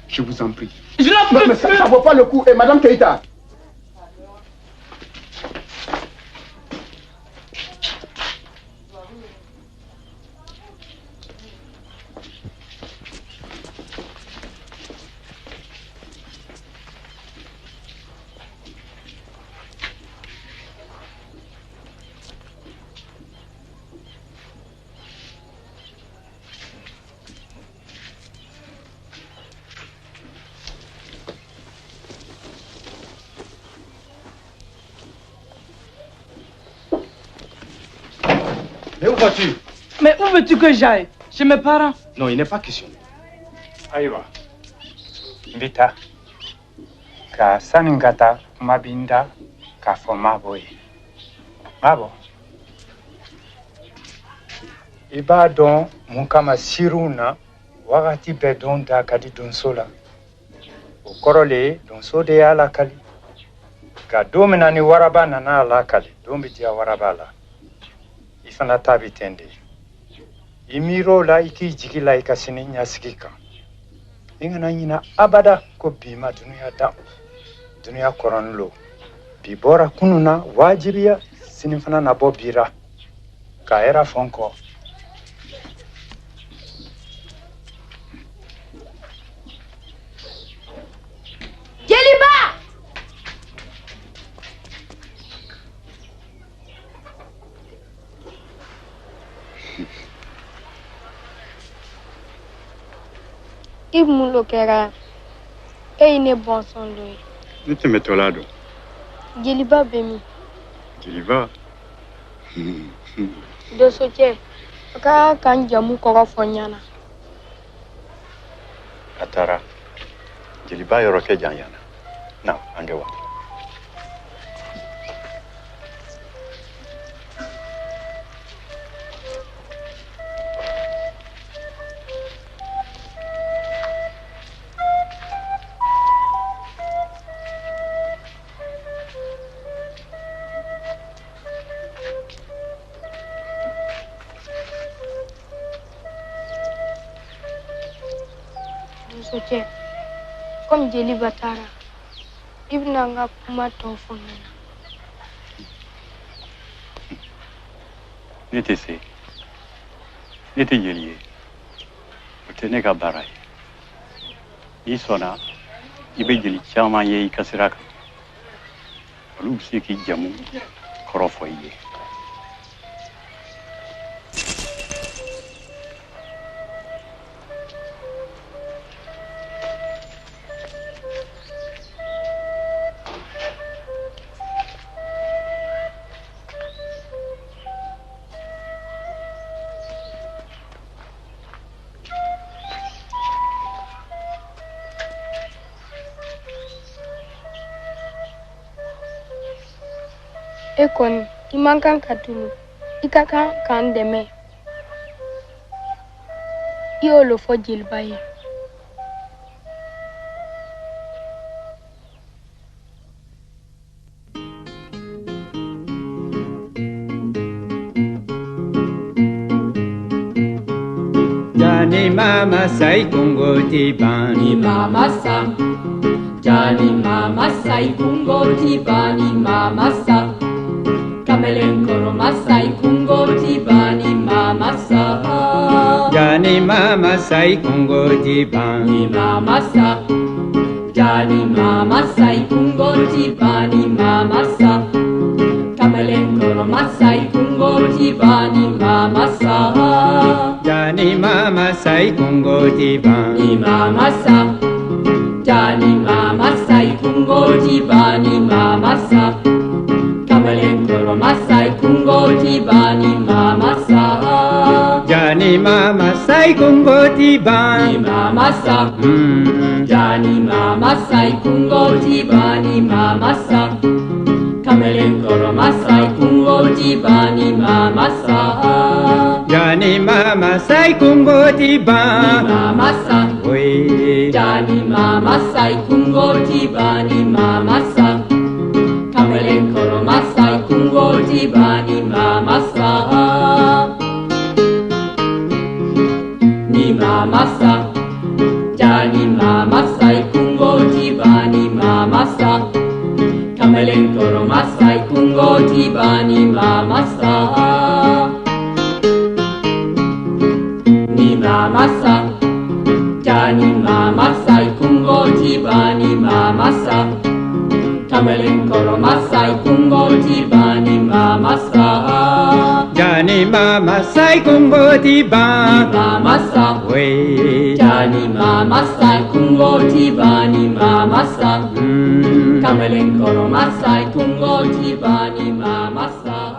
Je vous en prie. Je n'en peux plus. Ça ne vaut pas le coup. Et Madame Keïta. Mais où vas-tu? Mais où veux-tu que j'aille? Chez mes parents. Non, il n'est pas question. Ayiwa, n bɛ taa ka sani n ka taa kuma bɛ n da k'a fɔ Mabo ye. Mabo, i b'a dɔn mun kama siriw na wagati bɛɛ don da ka di donso la. O kɔrɔ le ye donso de y'a lakali. Nka don min na ni waraba nana a lakali, don bɛ diya waraba la. I fana ta bɛ ten de. I miir'o la, i k'i jigi la i ka sini ɲɛsigi kan. I kana ɲina abada ko bi ma dunuya dan. Dunuya kɔrɔnin lo. Bi bɔra kunun na wajibiya, sini fana na bɔ bira. K'a hɛrɛ fɔ n kɔ. I mun lo kɛra e ye ne bɔnsɔn dɔ ye. Ne tɛmɛtɔla don. Jeliba bɛ min? Jeliba. Doso cɛ a ka kan jamu kɔrɔ fɔ n ɲɛna. A taara jeliba yɔrɔ kɛ jan yana na an kɛ wa. Doso cɛ comme Jeliba taara I bɛna n ka kuma tɔ fɔ n ɲɛna. Ne tɛ se ne tɛ jeli ye o tɛ ne ka baara ye n'i sɔnna I bɛ jeli caman ye I ka sira kan olu bɛ se k'i jamu kɔrɔ fɔ I ye. E kɔni I man kan ka tunu I ka kan k'an dɛmɛ. I y'o fɔ Jeliba ye. Jani mama sai kungo tibani mama sa. Jani mama sai kungo tibani mama sa. Kamelen koro masai kungo tibani mama sa. Jani mama sai kungo tibani mama sa. Jani mama sai kungo tibani mama sa. Kamelen koro masai kungo tibani mama sa. Jani mama sai kungo tibani mama sa. Jani mama sai kungo tibani mama sa. Kamelen koro masai kungo tibani mama sa. Jani mama sai kungo tibani mama sa. Jani mama sai kungo tibani mama sa. Kamelen koro masai kungo tibani mama sa. Jani mama sai kungo tibani mama sa. Jani mama sai kungo tibani mama sa. Kamelen koro masai kungo tibani mama sa. Ni mama sa. Jani mama sai kungo tibani mama sa. Kamelen koro masai kungo tibani mama sa. Ni mama sa. Jani mama sai kungo tibani mama sa. Kamelen koro masai kungo tibani mama sa. Jani mama sai kungo tibani mama sa. Jani mama sai kungo tibani mama sa. Kamelen koro masai kungo tibani mama sa.